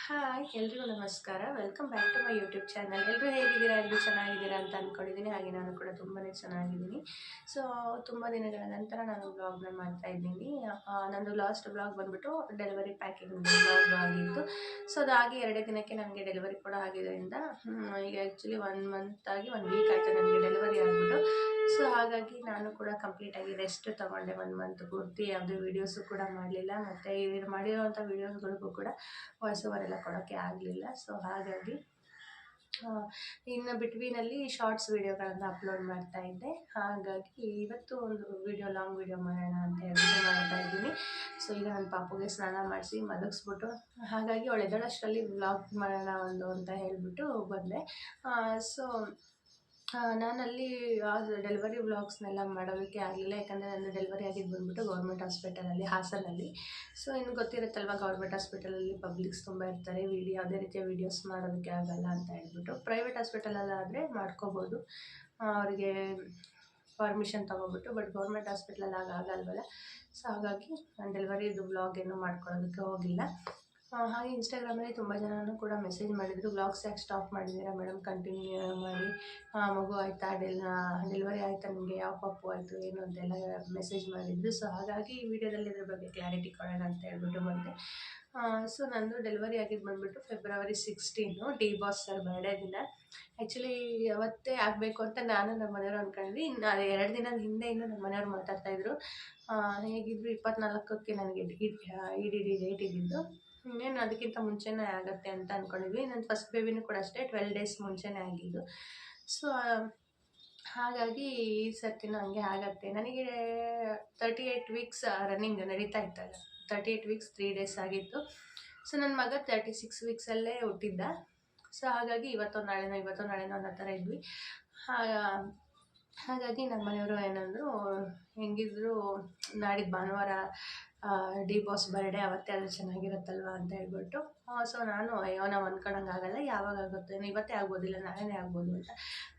Hi ಎಲ್ರಿಗೂ ನಮಸ್ಕಾರ. Welcome back to my YouTube channel. ಎಲ್ಲರೂ ಹೇಗಿದ್ದೀರಾ? ಎಲ್ಲರೂ ಚೆನ್ನಾಗಿದ್ದೀರಾ ಅಂತ ಅಂದ್ಕೊಂಡಿದ್ದೀನಿ. ಹಾಗೆ ನಾನು ಕೂಡ ತುಂಬಾ ಚೆನ್ನಾಗಿದ್ದೀನಿ. ಸೊ ತುಂಬ ದಿನಗಳ ನಂತರ ನಾನು ವ್ಲಾಗ್ನ ಮಾಡ್ತಾ ಇದ್ದೀನಿ. ನಂದು ಲಾಸ್ಟ್ ವ್ಲಾಗ್ ಬಂದುಬಿಟ್ಟು ಡೆಲಿವರಿ ಪ್ಯಾಕಿಂಗ್ ವ್ಲಾಗ್ ಆಗಿತ್ತು. ಸೊ ಅದಾಗಿ 2 ದಿನಕ್ಕೆ ನನಗೆ ಡೆಲಿವರಿ ಕೂಡ ಆಗಿದ್ದರಿಂದ ಈಗ ಆ್ಯಕ್ಚುಲಿ 1 ಮಂತ್ ಆಗಿ 1 ವೀಕ್ ಆಯಿತು ನನಗೆ ಡೆಲಿವರಿ ಆಗಿಬಿಟ್ಟು. ಸೊ ಹಾಗಾಗಿ ನಾನು ಕೂಡ ಕಂಪ್ಲೀಟಾಗಿ ರೆಸ್ಟ್ ತೊಗೊಂಡೆ 1 ಮಂತ್ ಪೂರ್ತಿ. ಯಾವುದೇ ವೀಡಿಯೋಸು ಕೂಡ ಮಾಡಲಿಲ್ಲ. ಮತ್ತು ಮಾಡಿರೋವಂಥ ವೀಡಿಯೋಸ್ಗಳಿಗೂ ಕೂಡ ವಾಯ್ಸ್ ಓವರ್ ಎಲ್ಲ ಕೊಡೋಕ್ಕೆ ಆಗಲಿಲ್ಲ. ಸೊ ಹಾಗಾಗಿ ಇನ್ನು ಬಿಟ್ವೀನಲ್ಲಿ ಶಾರ್ಟ್ಸ್ ವೀಡಿಯೋಗಳನ್ನು ಅಪ್ಲೋಡ್ ಮಾಡ್ತಾ ಇದ್ದೆ. ಹಾಗಾಗಿ ಇವತ್ತು ಒಂದು ಲಾಂಗ್ ವೀಡಿಯೋ ಮಾಡೋಣ ಅಂತ ಹೇಳ್ಬಿಟ್ಟು ಮಾಡ್ತಾ ಇದ್ದೀನಿ. ಸೊ ಈಗ ನನ್ನ ಪಾಪುಗೆ ಸ್ನಾನ ಮಾಡಿಸಿ ಮಲಗಿಸ್ಬಿಟ್ಟು, ಹಾಗಾಗಿ ಅವಳು ಎದ್ದೇಳಷ್ಟರಲ್ಲಿ ವ್ಲಾಗ್ ಮಾಡೋಣ ಅಂತ ಹೇಳ್ಬಿಟ್ಟು ಬಂದೆ. ಸೊ ನಾನಲ್ಲಿ ಡೆಲಿವರಿ ವ್ಲಾಗ್ಸ್ನೆಲ್ಲ ಮಾಡೋದಕ್ಕೆ ಆಗಲಿಲ್ಲ. ಯಾಕಂದರೆ ನನ್ನ ಡೆಲಿವರಿ ಆಗಿದ್ದು ಬಂದುಬಿಟ್ಟು ಗೌರ್ಮೆಂಟ್ ಹಾಸ್ಪಿಟಲಲ್ಲಿ, ಹಾಸನಲ್ಲಿ. ಸೊ ಇನ್ನು ಗೊತ್ತಿರುತ್ತಲ್ವ, ಗೌರ್ಮೆಂಟ್ ಹಾಸ್ಪಿಟಲಲ್ಲಿ ಪಬ್ಲಿಕ್ಸ್ ತುಂಬ ಇರ್ತಾರೆ. ಯಾವುದೇ ರೀತಿಯ ವೀಡಿಯೋಸ್ ಮಾಡೋದಕ್ಕೆ ಆಗಲ್ಲ ಅಂತ ಹೇಳ್ಬಿಟ್ಟು. ಪ್ರೈವೇಟ್ ಹಾಸ್ಪಿಟಲಲ್ಲಾದರೆ ಮಾಡ್ಕೋಬೋದು, ಅವರಿಗೆ ಪರ್ಮಿಷನ್ ತೊಗೊಬಿಟ್ಟು. ಬಟ್ ಗೌರ್ಮೆಂಟ್ ಹಾಸ್ಪಿಟ್ಲಲ್ಲಿ ಆಗಲ್ವಲ್ಲ. ಸೊ ಹಾಗಾಗಿ ನಾನು ಡೆಲಿವರಿದು ವ್ಲಾಗ್ ಏನೂ ಮಾಡ್ಕೊಳ್ಳೋದಕ್ಕೆ ಹೋಗಿಲ್ಲ. ಹಾಗೆ ಇನ್ಸ್ಟಾಗ್ರಾಮಲ್ಲಿ ತುಂಬ ಜನನೂ ಕೂಡ ಮೆಸೇಜ್ ಮಾಡಿದರು, ವ್ಲಾಗ್ಸ್ ಯಾಕೆ ಸ್ಟಾಪ್ ಮಾಡಿದ್ದೀರಾ ಮೇಡಮ್, ಕಂಟಿನ್ಯೂ ಮಾಡಿ, ಮಗು ಆಯಿತಾ, ಡೆಲಿವರಿ ಆಯಿತಾ, ನಿಮಗೆ ಯಾವ ಪಾಪು ಆಯಿತು ಏನು ಅಂತೆಲ್ಲ ಮೆಸೇಜ್ ಮಾಡಿದ್ರು. ಸೊ ಹಾಗಾಗಿ ಈ ವಿಡಿಯೋದಲ್ಲಿ ಇದ್ರ ಬಗ್ಗೆ ಕ್ಲಾರಿಟಿ ಕೊಡೋಣ ಅಂತ ಹೇಳ್ಬಿಟ್ಟು ಬಂದೆ. ಸೊ ನಂದು ಡೆಲಿವರಿ ಆಗಿದ್ದು ಬಂದುಬಿಟ್ಟು February 16 D boss sir birthday ದಿನ. ಆ್ಯಕ್ಚುಲಿ ಅವತ್ತೇ ಆಗಬೇಕು ಅಂತ ನಾನು ನಮ್ಮ ಮನೆಯವರು ಅಂದ್ಕೊಂಡ್ವಿ. ಇನ್ನು 2 ದಿನದ ಹಿಂದೆ ನಮ್ಮ ಮನೆಯವ್ರು ಮಾತಾಡ್ತಾಯಿದ್ರು. ಹೇಗಿದ್ರು 24ಕ್ಕೆ ನನಗೆ ಇ ಡಿ ಡೇಟ್ ಇದ್ದಿದ್ದು. ಇನ್ನೇನು ಅದಕ್ಕಿಂತ ಮುಂಚೆನೇ ಆಗುತ್ತೆ ಅಂತ ಅಂದ್ಕೊಂಡಿದ್ವಿ. ನನ್ನ ಫಸ್ಟ್ ಬೇಬಿನೂ ಕೂಡ ಅಷ್ಟೇ 12 ಡೇಸ್ ಮುಂಚೆನೇ ಆಗಿದ್ದು. ಸೊ ಹಾಗಾಗಿ ಈ ಸರ್ತಿನೂ ಹಂಗೆ ಆಗುತ್ತೆ. ನನಗೆ 38 ವೀಕ್ಸ್ ರನ್ನಿಂಗ್ ನಡೀತಾ ಇತ್ತಲ್ಲ, 38 ವೀಕ್ಸ್ 3 ಡೇಸ್ ಆಗಿತ್ತು. ಸೊ ನನ್ನ ಮಗ 36 ವೀಕ್ಸಲ್ಲೇ ಹುಟ್ಟಿದ್ದ. ಸೊ ಹಾಗಾಗಿ ಇವತ್ತೋ ನಾಳೆನೋ ಅನ್ನೋ ಥರ ಇದ್ವಿ. ಹಾಗಾಗಿ ನಮ್ಮ ಮನೆಯವರು ಏನಂದರು, ಹೆಂಗಿದ್ರು ನಾಡಿದ್ದು ಭಾನುವಾರ ಡಿ ಬಾಸ್ ಬರ್ಡೇ, ಅವತ್ತೇ ಅದು ಚೆನ್ನಾಗಿರುತ್ತಲ್ವ ಅಂತ ಹೇಳ್ಬಿಟ್ಟು. ಸೊ ನಾನು ನಾವು ಅಂದ್ಕೊಂಡಂಗೆ ಆಗಲ್ಲ, ಯಾವಾಗ ಆಗುತ್ತೆ, ಇವತ್ತೇ ಆಗ್ಬೋದಿಲ್ಲ, ನಾಳೆನೇ ಆಗ್ಬೋದು ಅಂತ.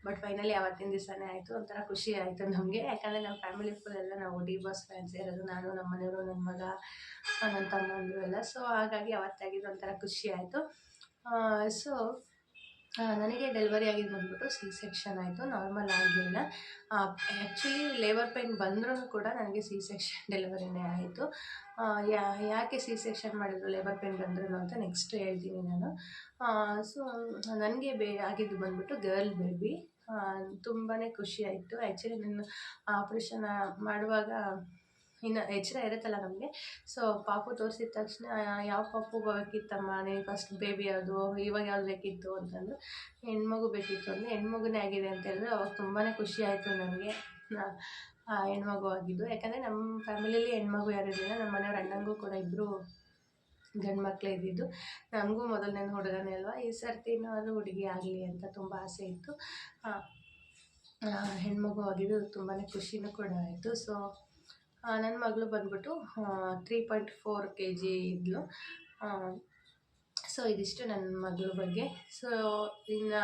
ಬಟ್ ಫೈನಲಿ ಅವತ್ತಿನ ದಿವಸನೇ ಆಯಿತು. ಒಂಥರ ಖುಷಿ ಆಯಿತು ನಮಗೆ. ಯಾಕಂದರೆ ನಮ್ಮ ಫ್ಯಾಮಿಲಿ ಫುಲ್ ಎಲ್ಲ ನಾವು ಡಿ ಬಾಸ್ ಫ್ಯಾನ್ಸ್ ಇರೋದು, ನಾನು, ನಮ್ಮ ಮನೆಯವರು, ನನ್ನ ಮಗ, ನನ್ನ ತಮ್ಮಂದರು ಎಲ್ಲ. ಸೊ ಹಾಗಾಗಿ ಅವತ್ತಾಗಿದ್ದು ಒಂಥರ ಖುಷಿ ಆಯಿತು. ಸೊ ನನಗೆ ಡೆಲಿವರಿ ಆಗಿದ್ದು ಬಂದುಬಿಟ್ಟು ಸೆಕ್ಷನ್ ಆಯಿತು, ನಾರ್ಮಲ್ ಆಗಲಿಲ್ಲ. ಆ್ಯಕ್ಚುಲಿ ಲೇಬರ್ ಪೇಯ್ನ್ ಬಂದ್ರೂ ಕೂಡ ನನಗೆ ಸೆಕ್ಷನ್ ಡೆಲಿವರಿನೇ ಆಯಿತು. ಯಾಕೆ ಸೆಕ್ಷನ್ ಮಾಡಿದ್ರು ಲೇಬರ್ ಪೇಯ್ನ್ ಬಂದ್ರು ಅಂತ ನೆಕ್ಸ್ಟ್ ಹೇಳ್ತೀನಿ ನಾನು. ಸೊ ನನಗೆ ಆಗಿದ್ದು ಬಂದುಬಿಟ್ಟು ಗರ್ಲ್ ಬೇಬಿ. ತುಂಬಾ ಖುಷಿ ಆಯಿತು. ಆ್ಯಕ್ಚುಲಿ ನಾನು ಆಪ್ರೇಷನ್ ಮಾಡುವಾಗ ಇನ್ನು ಎಚ್ಚರ ಇರುತ್ತಲ್ಲ ನಮಗೆ. ಸೊ ಪಾಪು ತೋರಿಸಿದ ತಕ್ಷಣ ಯಾವ ಪಾಪು ಬೇಕಿತ್ತಮ್ಮ, ನೀನು ಫಸ್ಟ್ ಬೇಬಿ ಯಾವುದು, ಇವಾಗ ಯಾವ್ದು ಬೇಕಿತ್ತು ಅಂತಂದು, ಹೆಣ್ಮಗು ಬೇಕಿತ್ತು ಅಂದರೆ ಹೆಣ್ಮಗುನೇ ಆಗಿದೆ ಅಂತ ಹೇಳಿದ್ರು. ಅವಾಗ ತುಂಬಾ ಖುಷಿ ಆಯಿತು ನನಗೆ, ಹೆಣ್ಮಗು ಆಗಿದ್ದು. ಯಾಕಂದರೆ ನಮ್ಮ ಫ್ಯಾಮಿಲಿಯಲ್ಲಿ ಹೆಣ್ಮಗು ಯಾರು ಇರಲಿಲ್ಲ. ನಮ್ಮ ಮನೆಯವ್ರ ಅಣ್ಣಂಗೂ ಕೂಡ ಇಬ್ಬರು ಗಂಡು ಮಕ್ಕಳೇ ಇದ್ದಿದ್ದು. ನಮಗೂ ಮೊದಲನೇ ಹುಡುಗನೇ ಅಲ್ವಾ, ಈ ಸರ್ತಿನೂ ಅದು ಹುಡುಗಿ ಆಗಲಿ ಅಂತ ತುಂಬ ಆಸೆ ಇತ್ತು. ಹೆಣ್ಮಗು ಆಗಿದ್ದು ತುಂಬಾ ಖುಷಿನೂ ಕೂಡ ಆಯಿತು. ಸೊ ನನ್ನ ಮಗಳು ಬಂದ್ಬಿಟ್ಟು 3.4 kg ಇದ್ಲು. ಸೊ ಇದಿಷ್ಟು ನನ್ನ ಮಗಳ ಬಗ್ಗೆ. ಸೊ ಇನ್ನು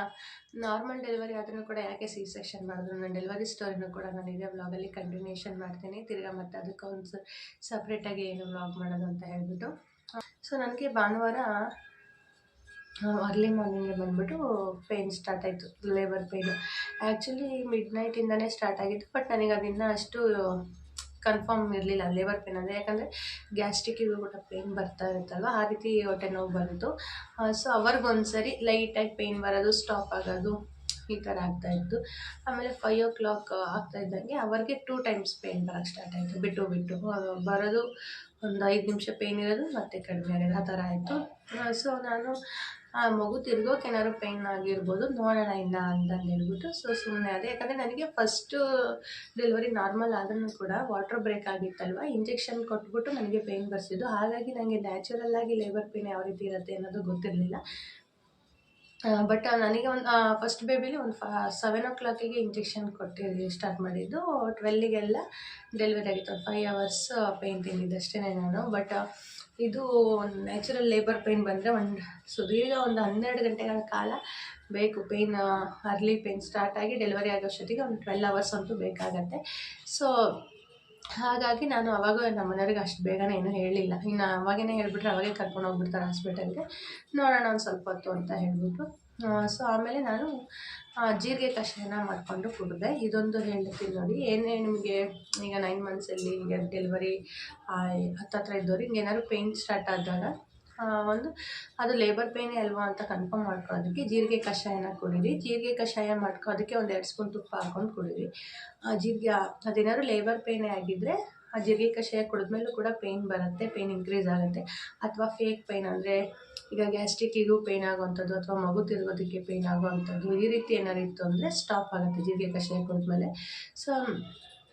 ನಾರ್ಮಲ್ ಡೆಲಿವರಿ ಆದ್ರೂ ಕೂಡ ಯಾಕೆ ಸೆಕ್ಷನ್ ಮಾಡಿದ್ರು, ನನ್ನ ಡೆಲಿವರಿ ಸ್ಟೋರಿನೂ ಕೂಡ ನಾನು ಇದೇ ವ್ಲಾಗಲ್ಲಿ ಕಂಟಿನ್ಯೂಷನ್ ಮಾಡ್ತೀನಿ. ತಿರ್ಗಾ ಮತ್ತು ಅದಕ್ಕೊಂದು ಸಪ್ರೇಟಾಗಿ ಏನು ವ್ಲಾಗ್ ಮಾಡೋದು ಅಂತ ಹೇಳ್ಬಿಟ್ಟು. ಸೊ ನನಗೆ ಭಾನುವಾರ ಅರ್ಲಿ ಮಾರ್ನಿಂಗ್ಗೆ ಬಂದುಬಿಟ್ಟು ಪೇಯ್ನ್ ಸ್ಟಾರ್ಟ್ ಆಯಿತು, ಲೇಬರ್ ಪೇಯ್ನು. ಆ್ಯಕ್ಚುಲಿ ಮಿಡ್ನೈಟಿಂದನೇ ಸ್ಟಾರ್ಟ್ ಆಗಿತ್ತು. ಬಟ್ ನನಗೆ ಅದನ್ನು ಅಷ್ಟು ಕನ್ಫರ್ಮ್ ಇರಲಿಲ್ಲ ಲೇಬರ್ ಪೇಯ್ನ್ ಅಂದರೆ. ಯಾಕಂದರೆ ಗ್ಯಾಸ್ಟ್ರಿಕ್ಕಿಗೂ ಕೂಡ ಪೇಯ್ನ್ ಬರ್ತಾ ಇರುತ್ತಲ್ವ, ಆ ರೀತಿ ಹೊಟ್ಟೆ ನೋವು ಬಂತು. ಸೊ ಅವ್ರಿಗೊಂದ್ಸರಿ ಲೈಟಾಗಿ ಪೇಯ್ನ್ ಬರೋದು, ಸ್ಟಾಪ್ ಆಗೋದು, ಈ ಥರ ಆಗ್ತಾಯಿತ್ತು. ಆಮೇಲೆ 5 o'clock ಆಗ್ತಾ ಇದ್ದಂಗೆ ಅವ್ರಿಗೆ 2 times ಪೇಯ್ನ್ ಬರೋಕ್ಕೆ ಸ್ಟಾರ್ಟ್ ಆಯಿತು, ಬಿಟ್ಟು ಬರೋದು. ಒಂದು 5 ನಿಮಿಷ ಪೇಯ್ನ್ ಇರೋದು, ಮತ್ತೆ ಕಡಿಮೆ ಆಗೋದು, ಆ ಥರ ಆಯಿತು. ಸೊ ನಾನು ಮಗು ತಿರ್ಗೋಕೆ ಏನಾದ್ರು ಪೇಯ್ನ್ ಆಗಿರ್ಬೋದು, ನೋಡೋಣ ಇಲ್ಲ ಅಂತಂದು ಹೇಳ್ಬಿಟ್ಟು ಸೊ ಸುಮ್ಮನೆ ಅದೇ. ಯಾಕಂದರೆ ನನಗೆ ಫಸ್ಟು ಡೆಲಿವರಿ ನಾರ್ಮಲ್ ಆದ್ರೂ ಕೂಡ ವಾಟರ್ ಬ್ರೇಕ್ ಆಗಿತ್ತಲ್ವ, ಇಂಜೆಕ್ಷನ್ ಕೊಟ್ಬಿಟ್ಟು ನನಗೆ ಪೇಯ್ನ್ ಬರ್ಸಿದ್ದು. ಹಾಗಾಗಿ ನನಗೆ ನ್ಯಾಚುರಲ್ಲಾಗಿ ಲೇಬರ್ ಪೇಯ್ನ್ ಯಾವ ರೀತಿ ಇರುತ್ತೆ ಅನ್ನೋದು ಗೊತ್ತಿರಲಿಲ್ಲ. ಬಟ್ ನನಗೆ ಒಂದು ಫಸ್ಟ್ ಬೇಬಿಲಿ ಒಂದು 7 o'clock ಇಂಜೆಕ್ಷನ್ ಸ್ಟಾರ್ಟ್ ಮಾಡಿದ್ದು. 12ಗೆಲ್ಲ ಡೆಲಿವರಿ ಆಗಿತ್ತು. 5 hours ಪೇಯ್ನ್ ತಿಂದಿದ್ದಷ್ಟೇ ನಾನು. ಬಟ್ ಇದು ನ್ಯಾಚುರಲ್ ಲೇಬರ್ ಪೇಯ್ನ್ ಬಂದರೆ ಸುದೀರ್ಘ ಒಂದು 12 ಗಂಟೆಗಳ ಕಾಲ ಬೇಕು. ಪೇಯ್ನ್ ಅರ್ಲಿ ಪೇಯ್ನ್ ಸ್ಟಾರ್ಟ್ ಆಗಿ ಡೆಲಿವರಿ ಆಗೋಷ್ಟೊತ್ತಿಗೆ ಒಂದು 12 hours ಅಂತೂ ಬೇಕಾಗತ್ತೆ. ಸೊ ಹಾಗಾಗಿ ನಾನು ಅವಾಗ ನಮ್ಮ ಮನೆಯವ್ರಿಗೆ ಅಷ್ಟು ಬೇಗನೆ ಏನೂ ಹೇಳಿಲ್ಲ. ಇನ್ನು ಅವಾಗೇ ಹೇಳ್ಬಿಟ್ರೆ ಅವಾಗೇ ಕರ್ಕೊಂಡು ಹೋಗ್ಬಿಡ್ತಾರೆ ಹಾಸ್ಪಿಟಲ್ಗೆ. ನೋಡೋಣ ಒಂದು ಸ್ವಲ್ಪ ಹೊತ್ತು ಅಂತ ಹೇಳಿಬಿಟ್ಟು ಸೊ ಆಮೇಲೆ ನಾನು ಜೀರಿಗೆ ಕಷಾಯನ ಮಾಡಿಕೊಂಡು ಕುಡಿದೆ. ಇದೊಂದು ಹೇಳ್ತೀನಿ ನೋಡಿ, ಏನೇ ನಿಮಗೆ ಈಗ 9 ಮಂತ್ಸಲ್ಲಿ ಈಗ ಡೆಲಿವರಿ ಹತ್ತತ್ರ ಇದ್ದವ್ರಿಗೆ ಏನಾದ್ರು ಪೇಯ್ನ್ ಸ್ಟಾರ್ಟ್ ಆದಾಗ ಒಂದು ಅದು ಲೇಬರ್ ಪೇಯ್ನೇ ಅಲ್ವಾ ಅಂತ ಕನ್ಫರ್ಮ್ ಮಾಡ್ಕೊಳ್ಳೋದಕ್ಕೆ ಜೀರಿಗೆ ಕಷಾಯನ ಕುಡೀರಿ. ಜೀರಿಗೆ ಕಷಾಯ ಅದಕ್ಕೆ ಒಂದು 2 ಸ್ಪೂನ್ ತುಪ್ಪ ಹಾಕ್ಕೊಂಡು ಕುಡೀರಿ. ಜೀರಿಗೆ ಅದೇನಾದ್ರು ಲೇಬರ್ ಪೇಯ್ನೇ ಆಗಿದ್ದರೆ ಆ ಜೀರಿಗೆ ಕಷಾಯ ಕುಡಿದ್ಮೇಲೂ ಕೂಡ ಪೇಯ್ನ್ ಬರುತ್ತೆ, ಪೇಯ್ನ್ ಇನ್ಕ್ರೀಸ್ ಆಗುತ್ತೆ. ಅಥವಾ ಫೇಕ್ ಪೇಯ್ನ್ ಅಂದರೆ ಈಗ ಗ್ಯಾಸ್ಟ್ರಿಕ್ಕಿಗೂ ಪೇಯ್ನ್ ಆಗೋವಂಥದ್ದು ಅಥವಾ ಮಗು ತಿರುಗೋದಕ್ಕೆ ಪೇಯ್ನ್ ಆಗೋವಂಥದ್ದು ಈ ರೀತಿ ಏನಾದ್ರು ಇತ್ತು ಅಂದರೆ ಸ್ಟಾಪ್ ಆಗುತ್ತೆ ಜೀರಿಗೆ ಕಷಾಯ ಕುಡಿದ್ಮೇಲೆ. ಸೊ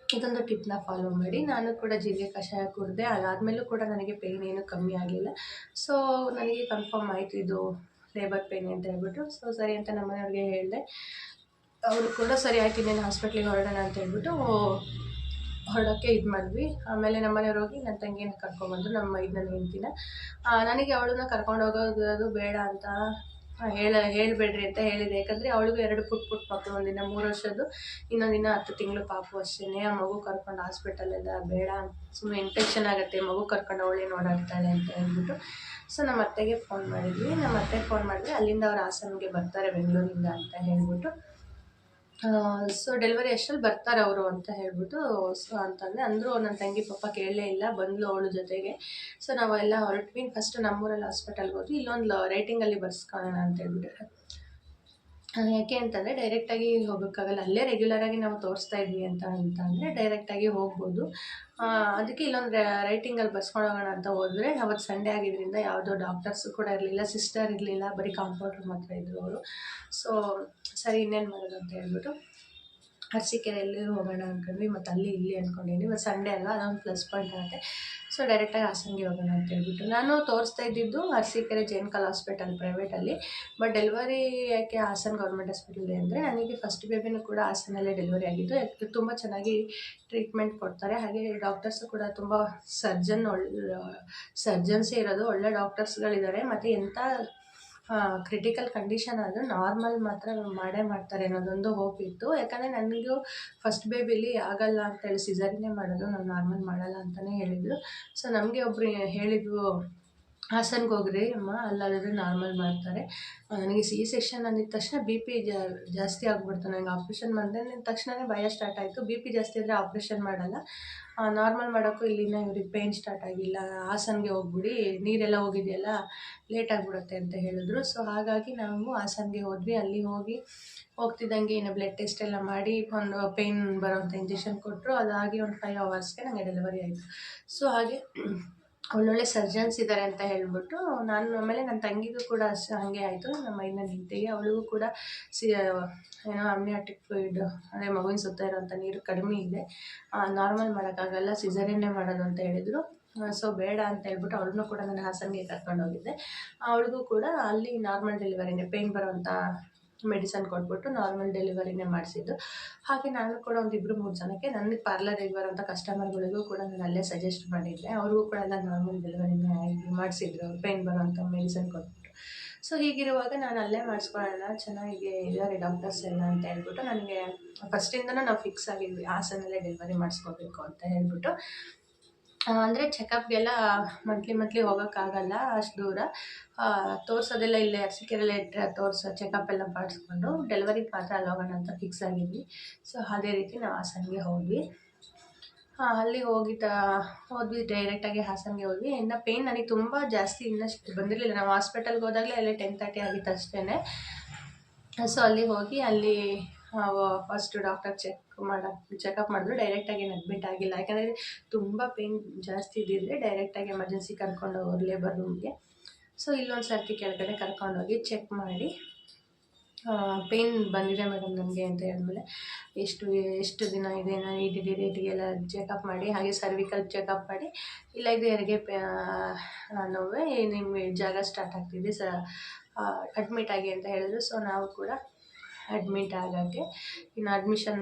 ಇದೊಂದು ಟಿಪ್ನ ಫಾಲೋ ಮಾಡಿ. ನಾನು ಕೂಡ ಜೀರಿಗೆ ಕಷಾಯ ಕುಡಿದೆ. ಅದಾದಮೇಲೂ ಕೂಡ ನನಗೆ ಪೇಯ್ನ್ ಏನೂ ಕಮ್ಮಿ ಆಗಲಿಲ್ಲ. ಸೊ ನನಗೆ ಕನ್ಫರ್ಮ್ ಆಯಿತು ಇದು ಲೇಬರ್ ಪೇಯ್ನ್ ಅಂತ ಹೇಳ್ಬಿಟ್ಟು. ಸೊ ಸರಿ ಅಂತ ನಮ್ಮ ಮನೆಯವ್ರಿಗೆ ಹೇಳಿದೆ. ಅವರು ಕೂಡ ಸರಿ ಆಯ್ತು ಇನ್ನೇನು ಹಾಸ್ಪಿಟ್ಲಿಗೆ ಹೊರಡೋಣ ಅಂತ ಹೇಳ್ಬಿಟ್ಟು ಹೊರಡೋಕ್ಕೆ ಇದು ಮಾಡಿದ್ವಿ. ಆಮೇಲೆ ನಮ್ಮ ಮನೆಯವ್ರು ಹೋಗಿ ನನ್ನ ತಂಗಿನ ಕರ್ಕೊಂಡ್ಬಂದರು, ನನ್ನ ಹೆಂಡ್ತಿನ. ನನಗೆ ಅವಳನ್ನ ಕರ್ಕೊಂಡು ಹೋಗೋದು ಬೇಡ ಅಂತ ಹೇಳಬೇಡ್ರಿ ಅಂತ ಹೇಳಿದೆ. ಯಾಕಂದರೆ ಅವಳಿಗೂ 2 ಪುಟ್ಟ ಮಕ್ಕಳು, ಒಂದಿನ 3 ವರ್ಷದ್ದು, ಇನ್ನೊಂದಿನ 10 ತಿಂಗಳು ಪಾಪು ಅಷ್ಟೇ. ಆ ಮಗು ಕರ್ಕೊಂಡು ಹಾಸ್ಪಿಟಲೆಲ್ಲ ಬೇಡ, ಸುಮ್ಮನೆ ಇನ್ಫೆಕ್ಷನ್ ಆಗುತ್ತೆ, ಮಗು ಕರ್ಕೊಂಡು ಅವಳೇ ಓಡಾಡ್ತಾಳೆ ಅಂತ ಹೇಳ್ಬಿಟ್ಟು. ಸೊ ನಮ್ಮ ಅತ್ತೆಗೆ ಫೋನ್ ಮಾಡಿದ್ವಿ. ನಮ್ಮ ಅತ್ತೆಗೆ ಫೋನ್ ಮಾಡಿದ್ರೆ ಅಲ್ಲಿಂದ ಅವ್ರು ಹಾಸನ್ಗೆ ಬರ್ತಾರೆ ಬೆಂಗಳೂರಿಂದ ಅಂತ ಹೇಳ್ಬಿಟ್ಟು. ಸೊ ಡೆಲಿವರಿ ಅಷ್ಟರಲ್ಲಿ ಬರ್ತಾರೆ ಅವರು ಅಂತ ಹೇಳ್ಬಿಟ್ಟು ಸೊ ಅಂತಂದರೆ ಅಂದರು. ನನ್ನ ತಂಗಿ ಪಾಪ ಕೇಳಲೇ ಇಲ್ಲ, ಬಂದಳು ಅವಳ ಜೊತೆಗೆ. ಸೊ ನಾವೆಲ್ಲ ಹೊರಟ್ವಿ. ಫಸ್ಟ್ ನಮ್ಮೂರಲ್ಲಿ ಹಾಸ್ಪಿಟಲ್ಗೆ ಹೋದ್ವಿ. ಇಲ್ಲೊಂದು ರೈಟಿಂಗಲ್ಲಿ ಬರ್ಸ್ಕೊಳ್ಳೋಣ ಅಂತ ಹೇಳ್ಬಿಟ್ಟು. ಯಾಕೆ ಅಂತಂದರೆ ಡೈರೆಕ್ಟಾಗಿ ಹೋಗೋಕ್ಕಾಗಲ್ಲ, ಅಲ್ಲೇ ರೆಗ್ಯುಲರಾಗಿ ನಾವು ತೋರಿಸ್ತಾ ಇದ್ವಿ ಅಂತಂದರೆ ಡೈರೆಕ್ಟಾಗಿ ಹೋಗ್ಬೋದು. ಅದಕ್ಕೆ ಇಲ್ಲೊಂದು ರೈಟಿಂಗಲ್ಲಿ ಬರ್ಸ್ಕೊಂಡು ಹೋಗೋಣ ಅಂತ ಹೋದರೆ ಅವತ್ತು ಸಂಡೇ ಆಗಿದ್ದರಿಂದ ಯಾವುದೋ ಡಾಕ್ಟರ್ಸು ಕೂಡ ಇರಲಿಲ್ಲ, ಸಿಸ್ಟರ್ ಇರಲಿಲ್ಲ, ಬರೀ ಕಾಂಪೌಂಡ್ರ್ ಮಾತ್ರ ಇದ್ದರು ಅವರು. ಸೊ ಸರಿ ಇನ್ನೇನು ಮಾಡೋದು ಅಂತ ಹೇಳ್ಬಿಟ್ಟು ಅರಸೀಕೆರೆಯಲ್ಲಿ ಹೋಗೋಣ ಅಂದ್ಕೊಂಡ್ವಿ. ಮತ್ತು ಅಲ್ಲಿ ಇಲ್ಲಿ ಅಂದ್ಕೊಂಡಿದ್ವಿ. ಇವತ್ತು ಸಂಡೇ ಅಲ್ವಾ, ಅದೊಂದು ಪ್ಲಸ್ ಪಾಯಿಂಟ್ ಆಗುತ್ತೆ. ಸೊ ಡೈರೆಕ್ಟಾಗಿ ಹಾಸನ್ಗೆ ಹೋಗೋಣ ಅಂತ ಹೇಳ್ಬಿಟ್ಟು ನಾನು ತೋರಿಸ್ತಾ ಇದ್ದಿದ್ದು Arsikere Jenukal hospital ಪ್ರೈವೇಟಲ್ಲಿ. But delivery ಯಾಕೆ ಹಾಸನ್ ಗೌರ್ಮೆಂಟ್ ಹಾಸ್ಪಿಟಲ್ ಅಂದರೆ ನನಗೆ ಫಸ್ಟ್ ಬೇಬಿನೂ ಕೂಡ ಹಾಸನಲ್ಲೇ ಡೆಲಿವರಿ ಆಗಿದ್ದು. ಯಾಕೆ ತುಂಬ ಚೆನ್ನಾಗಿ ಟ್ರೀಟ್ಮೆಂಟ್ ಕೊಡ್ತಾರೆ. ಹಾಗೆ ಡಾಕ್ಟರ್ಸು ಕೂಡ ತುಂಬ ಸರ್ಜನ್ಸೇ ಇರೋದು, ಒಳ್ಳೆ ಡಾಕ್ಟರ್ಸ್ಗಳಿದ್ದಾರೆ. ಮತ್ತು ಎಂಥ ಕ್ರಿಟಿಕಲ್ ಕಂಡೀಷನ್ ಆದರೂ ನಾರ್ಮಲ್ ಮಾತ್ರ ಮಾಡೇ ಮಾಡ್ತಾರೆ ಅನ್ನೋದೊಂದು ಹೋಪ್ ಇತ್ತು. ಯಾಕಂದರೆ ನನಗೂ ಫಸ್ಟ್ ಬೇಬಿಲಿ ಆಗಲ್ಲ ಅಂತೇಳಿ ಸಿಸೇರಿಯನ್ನೇ ಮಾಡೋದು, ನಾವು ನಾರ್ಮಲ್ ಮಾಡಲ್ಲ ಅಂತಲೇ ಹೇಳಿದರು. ಸೊ ನಮಗೆ ಒಬ್ಬರು ಹೇಳಿದ್ವು, ಹಾಸನ್ಗೆ ಹೋಗ್ರಿ ಅಮ್ಮ, ಅಲ್ಲಾದರೆ ನಾರ್ಮಲ್ ಮಾಡ್ತಾರೆ. ನನಗೆ ಸೆಕ್ಷನ್ ಅಂದಿದ ತಕ್ಷಣ ಬಿ ಪಿ ಜಾಸ್ತಿ ಆಗಿಬಿಡ್ತು. ನನಗೆ ಆಪ್ರೇಷನ್ ಮಾಡಿದೆ ತಕ್ಷಣವೇ ಭಯ ಸ್ಟಾರ್ಟ್ ಆಯಿತು. ಬಿ ಪಿ ಜಾಸ್ತಿ ಆದರೆ ಆಪ್ರೇಷನ್ ಮಾಡಲ್ಲ, ನಾರ್ಮಲ್ ಮಾಡೋಕ್ಕೂ ಇಲ್ಲಿನ ಇವ್ರಿಗೆ ಪೇಯ್ನ್ ಸ್ಟಾರ್ಟ್ ಆಗಿಲ್ಲ, ಹಾಸನ್ಗೆ ಹೋಗ್ಬಿಡಿ, ನೀರೆಲ್ಲ ಹೋಗಿದೆಯಲ್ಲ ಲೇಟ್ ಆಗಿಬಿಡುತ್ತೆ ಅಂತ ಹೇಳಿದ್ರು. ಸೊ ಹಾಗಾಗಿ ನಾವು ಹಾಸನ್ಗೆ ಹೋದ್ವಿ. ಅಲ್ಲಿ ಹೋಗ್ತಿದ್ದಂಗೆ ಇನ್ನು ಬ್ಲಡ್ ಟೆಸ್ಟ್ ಎಲ್ಲ ಮಾಡಿ ಒಂದು ಪೇಯ್ನ್ ಬರೋವಂಥ ಇಂಜೆಕ್ಷನ್ ಕೊಟ್ಟರು. ಅದಾಗಿ ಒಂದು 5 ಅವರ್ಸ್ಗೆ ನನಗೆ ಡೆಲಿವರಿ ಆಯಿತು. ಸೊ ಹಾಗೆ ಒಳ್ಳೊಳ್ಳೆ ಸರ್ಜನ್ಸ್ ಇದ್ದಾರೆ ಅಂತ ಹೇಳ್ಬಿಟ್ಟು ನಾನು ಆಮೇಲೆ ನನ್ನ ತಂಗಿಗೂ ಕೂಡ ಹಾಗೆ ಆಯಿತು. ನಮ್ಮ ಹೆಂಡತಿಗೆ ಅವಳಿಗೂ ಕೂಡ ಏನೋ ಅಮ್ನಿಯಾಟಿಕ್ ಫ್ಲೂಯಿಡ್ ಅಂದರೆ ಮಗುವಿನ ಸುತ್ತ ಇರೋವಂಥ ನೀರು ಕಡಿಮೆ ಇದೆ, ನಾರ್ಮಲ್ ಮಾಡೋಕ್ಕಾಗಲ್ಲ, ಸಿಸೇರಿಯನ್ನೇ ಮಾಡೋದು ಅಂತ ಹೇಳಿದರು. ಸೊ ಬೇಡ ಅಂತ ಹೇಳ್ಬಿಟ್ಟು ಅವ್ಳನ್ನೂ ಕೂಡ ನಾನು ಹಾಸನ್ಗೆ ಕರ್ಕೊಂಡೋಗಿದ್ದೆ. ಅವಳಿಗೂ ಕೂಡ ಅಲ್ಲಿ ನಾರ್ಮಲ್ ಡೆಲಿವರಿನೇ, ಪೇಯ್ನ್ ಬರೋವಂಥ ಮೆಡಿಸನ್ ಕೊಟ್ಬಿಟ್ಟು ನಾರ್ಮಲ್ ಡೆಲಿವರಿನೇ ಮಾಡಿಸಿದ್ದು. ಹಾಗೆ ನಾನು ಕೂಡ ಒಂದು 2-3 ಜನಕ್ಕೆ ನನಗೆ ಪಾರ್ಲರಿಗೆ ಬರೋಂಥ ಕಸ್ಟಮರ್ಗಳಿಗೂ ಕೂಡ ನಾನು ಅಲ್ಲೇ ಸಜೆಸ್ಟ್ ಮಾಡಿದ್ದೆ. ಅವ್ರಿಗೂ ಕೂಡ ಎಲ್ಲ ನಾರ್ಮಲ್ ಡೆಲಿವರಿನೇ ಮಾಡಿಸಿದ್ರು, ಅವ್ರು ಪೇಯ್ನ್ ಬರೋವಂಥ ಮೆಡಿಸನ್ ಕೊಟ್ಬಿಟ್ಟು. ಸೊ ಹೀಗಿರುವಾಗ ನಾನು ಅಲ್ಲೇ ಮಾಡಿಸ್ಕೊಳ್ಳೋಣ, ಚೆನ್ನಾಗಿ ಇದ್ದಾರೆ ಡಾಕ್ಟರ್ಸ್ ಎಲ್ಲ ಅಂತ ಹೇಳ್ಬಿಟ್ಟು ನನಗೆ ಫಸ್ಟಿಂದನೂ ನಾವು ಫಿಕ್ಸ್ ಆಗಿದ್ವಿ ಹಾಸನಲ್ಲೇ ಡೆಲಿವರಿ ಮಾಡಿಸ್ಕೋಬೇಕು ಅಂತ ಹೇಳ್ಬಿಟ್ಟು. ಅಂದರೆ ಚೆಕಪ್ಗೆಲ್ಲ ಮಂತ್ಲಿ ಹೋಗೋಕ್ಕಾಗಲ್ಲ ಅಷ್ಟು ದೂರ, ತೋರಿಸೋದೆಲ್ಲ ಇಲ್ಲೇ ಅರಸೀಕೆರೆಯಲ್ಲೇ ಚೆಕಪ್ ಎಲ್ಲ ಮಾಡಿಸ್ಕೊಂಡು ಡೆಲಿವರಿಗೆ ಮಾತ್ರ ಅಲ್ಲಿ ಹೋಗೋಣ ಅಂತ ಫಿಕ್ಸ್ ಆಗಿದ್ವಿ. ಸೊ ಅದೇ ರೀತಿ ನಾವು ಹಾಸನ್ಗೆ ಹೋದ್ವಿ. ಅಲ್ಲಿ ಹೋದ್ವಿ ಡೈರೆಕ್ಟಾಗಿ ಹಾಸನ್ಗೆ ಹೋದ್ವಿ. ಇನ್ನು ಪೇಯ್ನ್ ನನಗೆ ತುಂಬ ಜಾಸ್ತಿ ಇನ್ನಷ್ಟು ಬಂದಿರಲಿಲ್ಲ. ನಾವು ಹಾಸ್ಪಿಟಲ್ಗೆ ಹೋದಾಗಲೇ ಅಲ್ಲೇ 10:30 ಆಗಿತ್ತು ಅಷ್ಟೇ. ಸೊ ಅಲ್ಲಿ ಹೋಗಿ ಅಲ್ಲಿ ಫಸ್ಟು ಡಾಕ್ಟರ್ ಚೆಕಪ್ ಮಾಡಿದ್ರು. ಡೈರೆಕ್ಟಾಗಿ ಏನು ಅಡ್ಮಿಟ್ ಆಗಿಲ್ಲ, ಯಾಕಂದರೆ ತುಂಬ ಪೇಯ್ನ್ ಜಾಸ್ತಿ ಇದ್ದಿದ್ದರೆ ಡೈರೆಕ್ಟಾಗಿ ಎಮರ್ಜೆನ್ಸಿ ಕರ್ಕೊಂಡು ಹೋಗೋರು ಲೇಬರ್ ರೂಮ್ಗೆ. ಸೊ ಇಲ್ಲೊಂದು ಸರ್ತಿ ಕೆಳಗಡೆ ಕರ್ಕೊಂಡೋಗಿ ಚೆಕ್ ಮಾಡಿ ಪೇಯ್ನ್ ಬಂದಿದೆ ಮೇಡಮ್ ನನಗೆ ಅಂತ ಹೇಳಿದ್ಮೇಲೆ ಎಷ್ಟು ದಿನ ಇದೆ ಈ ಡೇಟಿಗೆಲ್ಲ ಚೆಕಪ್ ಮಾಡಿ, ಹಾಗೆ ಸರ್ವಿಕಲ್ ಚೆಕಪ್ ಮಾಡಿ, ಇಲ್ಲ ಇದು ಹೆರಿಗೆ ನೋವೇ, ನಿಮಗೆ ಜಾಗ ಸ್ಟಾರ್ಟ್ ಆಗ್ತಿದೆ ಅಡ್ಮಿಟ್ ಆಗಿ ಅಂತ ಹೇಳಿದ್ರು. ಸೊ ನಾವು ಕೂಡ ಅಡ್ಮಿಟ್ ಆಗೋಕ್ಕೆ ಇನ್ನು ಅಡ್ಮಿಷನ್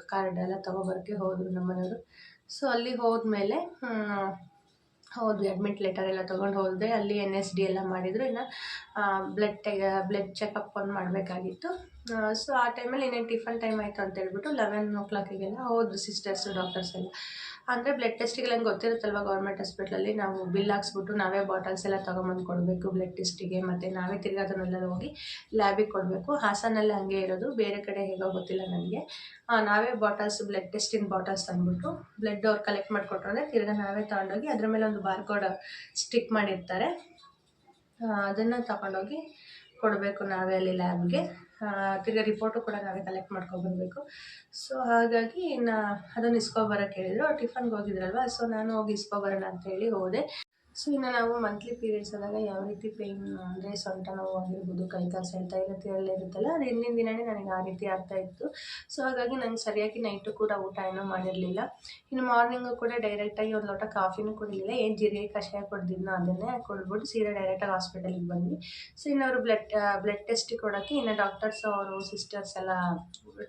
ಕಾರ್ಡ್ ಎಲ್ಲ ತೊಗೊಬರೋಕ್ಕೆ ಹೋದರು ನಮ್ಮನೆಯವರು. ಸೊ ಅಲ್ಲಿ ಹೋದ್ಮೇಲೆ ಹೋದ್ವಿ, ಅಡ್ಮಿಟ್ ಲೆಟರ್ ಎಲ್ಲ ತೊಗೊಂಡು ಹೋದೆ. ಅಲ್ಲಿ NSD ಎಲ್ಲ ಮಾಡಿದರು. ಇನ್ನು ಬ್ಲಡ್ ಚೆಕಪ್ ಒಂದು ಮಾಡಬೇಕಾಗಿತ್ತು. ಸೊ ಆ ಟೈಮಲ್ಲಿ ಇನ್ನೇನು ಟಿಫನ್ ಟೈಮ್ ಆಯಿತು ಅಂತ ಹೇಳ್ಬಿಟ್ಟು 11 o'clockಗೆಲ್ಲ ಹೋದ್ರು ಸಿಸ್ಟರ್ಸು ಡಾಕ್ಟರ್ಸ್ ಎಲ್ಲ. ಅಂದರೆ ಬ್ಲಡ್ ಟೆಸ್ಟಿಗೆ ನಂಗೆ ಗೊತ್ತಿರುತ್ತಲ್ವ, ಗೌರ್ಮೆಂಟ್ ಹಾಸ್ಪಿಟ್ಲಲ್ಲಿ ನಾವು ಬಿಲ್ ಹಾಕ್ಸ್ಬಿಟ್ಟು ನಾವೇ ಬಾಟಲ್ಸ್ ಎಲ್ಲ ತೊಗೊಂಬಂದು ಕೊಡಬೇಕು ಬ್ಲಡ್ ಟೆಸ್ಟಿಗೆ, ಮತ್ತು ನಾವೇ ತಿರ್ಗಾ ಅದನ್ನೆಲ್ಲ ಹೋಗಿ ಲ್ಯಾಬಿಗೆ ಕೊಡಬೇಕು. ಹಾಸನಲ್ಲಿ ಹಂಗೆ ಇರೋದು, ಬೇರೆ ಕಡೆ ಹೇಗೋ ಗೊತ್ತಿಲ್ಲ ನನಗೆ. ನಾವೇ ಬಾಟಲ್ಸ್ ಬ್ಲಡ್ ಟೆಸ್ಟಿನ ಬಾಟಲ್ಸ್ ತಂದ್ಬಿಟ್ಟು ಬ್ಲಡ್ ಅವ್ರು ಕಲೆಕ್ಟ್ ಮಾಡಿಕೊಟ್ರೆ ತಿರ್ಗಾ ನಾವೇ ತೊಗೊಂಡೋಗಿ ಅದ್ರ ಮೇಲೆ ಒಂದು ಬಾರ್ಕೋಡ್ ಸ್ಟಿಕ್ ಮಾಡಿರ್ತಾರೆ, ಅದನ್ನು ತಗೊಂಡೋಗಿ ಕೊಡಬೇಕು ನಾವೇ ಅಲ್ಲಿ ಲ್ಯಾಬ್ಗೆ. ತಿರ್ಗಿ ರಿಪೋರ್ಟು ಕೂಡ ನಾವೇ ಕಲೆಕ್ಟ್ ಮಾಡ್ಕೊಬರ್ಬೇಕು. ಸೊ ಹಾಗಾಗಿ ಅದನ್ನು ಇಸ್ಕೊಬರೋಕ್ಕೆ ಹೇಳಿದರು. ಟಿಫನ್ಗೆ ಹೋಗಿದ್ರಲ್ವ, ಸೊ ನಾನು ಹೋಗಿ ಇಸ್ಕೊಬರೋಣ ಅಂತೇಳಿ ಹೋದೆ. ಸೊ ಇನ್ನು ನಾವು ಮಂತ್ಲಿ ಪೀರಿಯಡ್ಸ್ ಆದಾಗ ಯಾವ ರೀತಿ ಪೇಯ್ನ್ ಅಂದರೆ ಸೊಂಟ ನೋವು ಆಗಿರ್ಬೋದು, ಕೈ ಕಾಲು ಸೆಳ್ತಾ ಇರುತ್ತಲ್ಲ, ಅದು ಹಿಂದಿನ ದಿನವೇ ನನಗೆ ಆ ರೀತಿ ಆಗ್ತಾಯಿತ್ತು. ಸೊ ಹಾಗಾಗಿ ನಂಗೆ ಸರಿಯಾಗಿ ನೈಟು ಕೂಡ ಊಟ ಏನೂ ಮಾಡಿರಲಿಲ್ಲ. ಇನ್ನು ಮಾರ್ನಿಂಗು ಕೂಡ ಡೈರೆಕ್ಟಾಗಿ ಒಂದು ಲೋಟ ಕಾಫಿನೂ ಕುಡಿಲಿಲ್ಲ. ಏನು ಜೀರಿಗೆ ಕಷಾಯ ಕುಡ್ದಿದ್ನೋ ಅದನ್ನೇ ಕುಡಿದ್ಬಿಟ್ಟು ಸೀದಾ ಡೈರೆಕ್ಟಾಗಿ ಹಾಸ್ಪಿಟಲಿಗೆ ಬಂದ್ವಿ. ಸೊ ಇನ್ನು ಅವರು ಬ್ಲಡ್ ಟೆಸ್ಟಿಗೆ ಕೊಡೋಕ್ಕೆ ಇನ್ನು ಡಾಕ್ಟರ್ಸ್ ಅವರು ಸಿಸ್ಟರ್ಸ್ ಎಲ್ಲ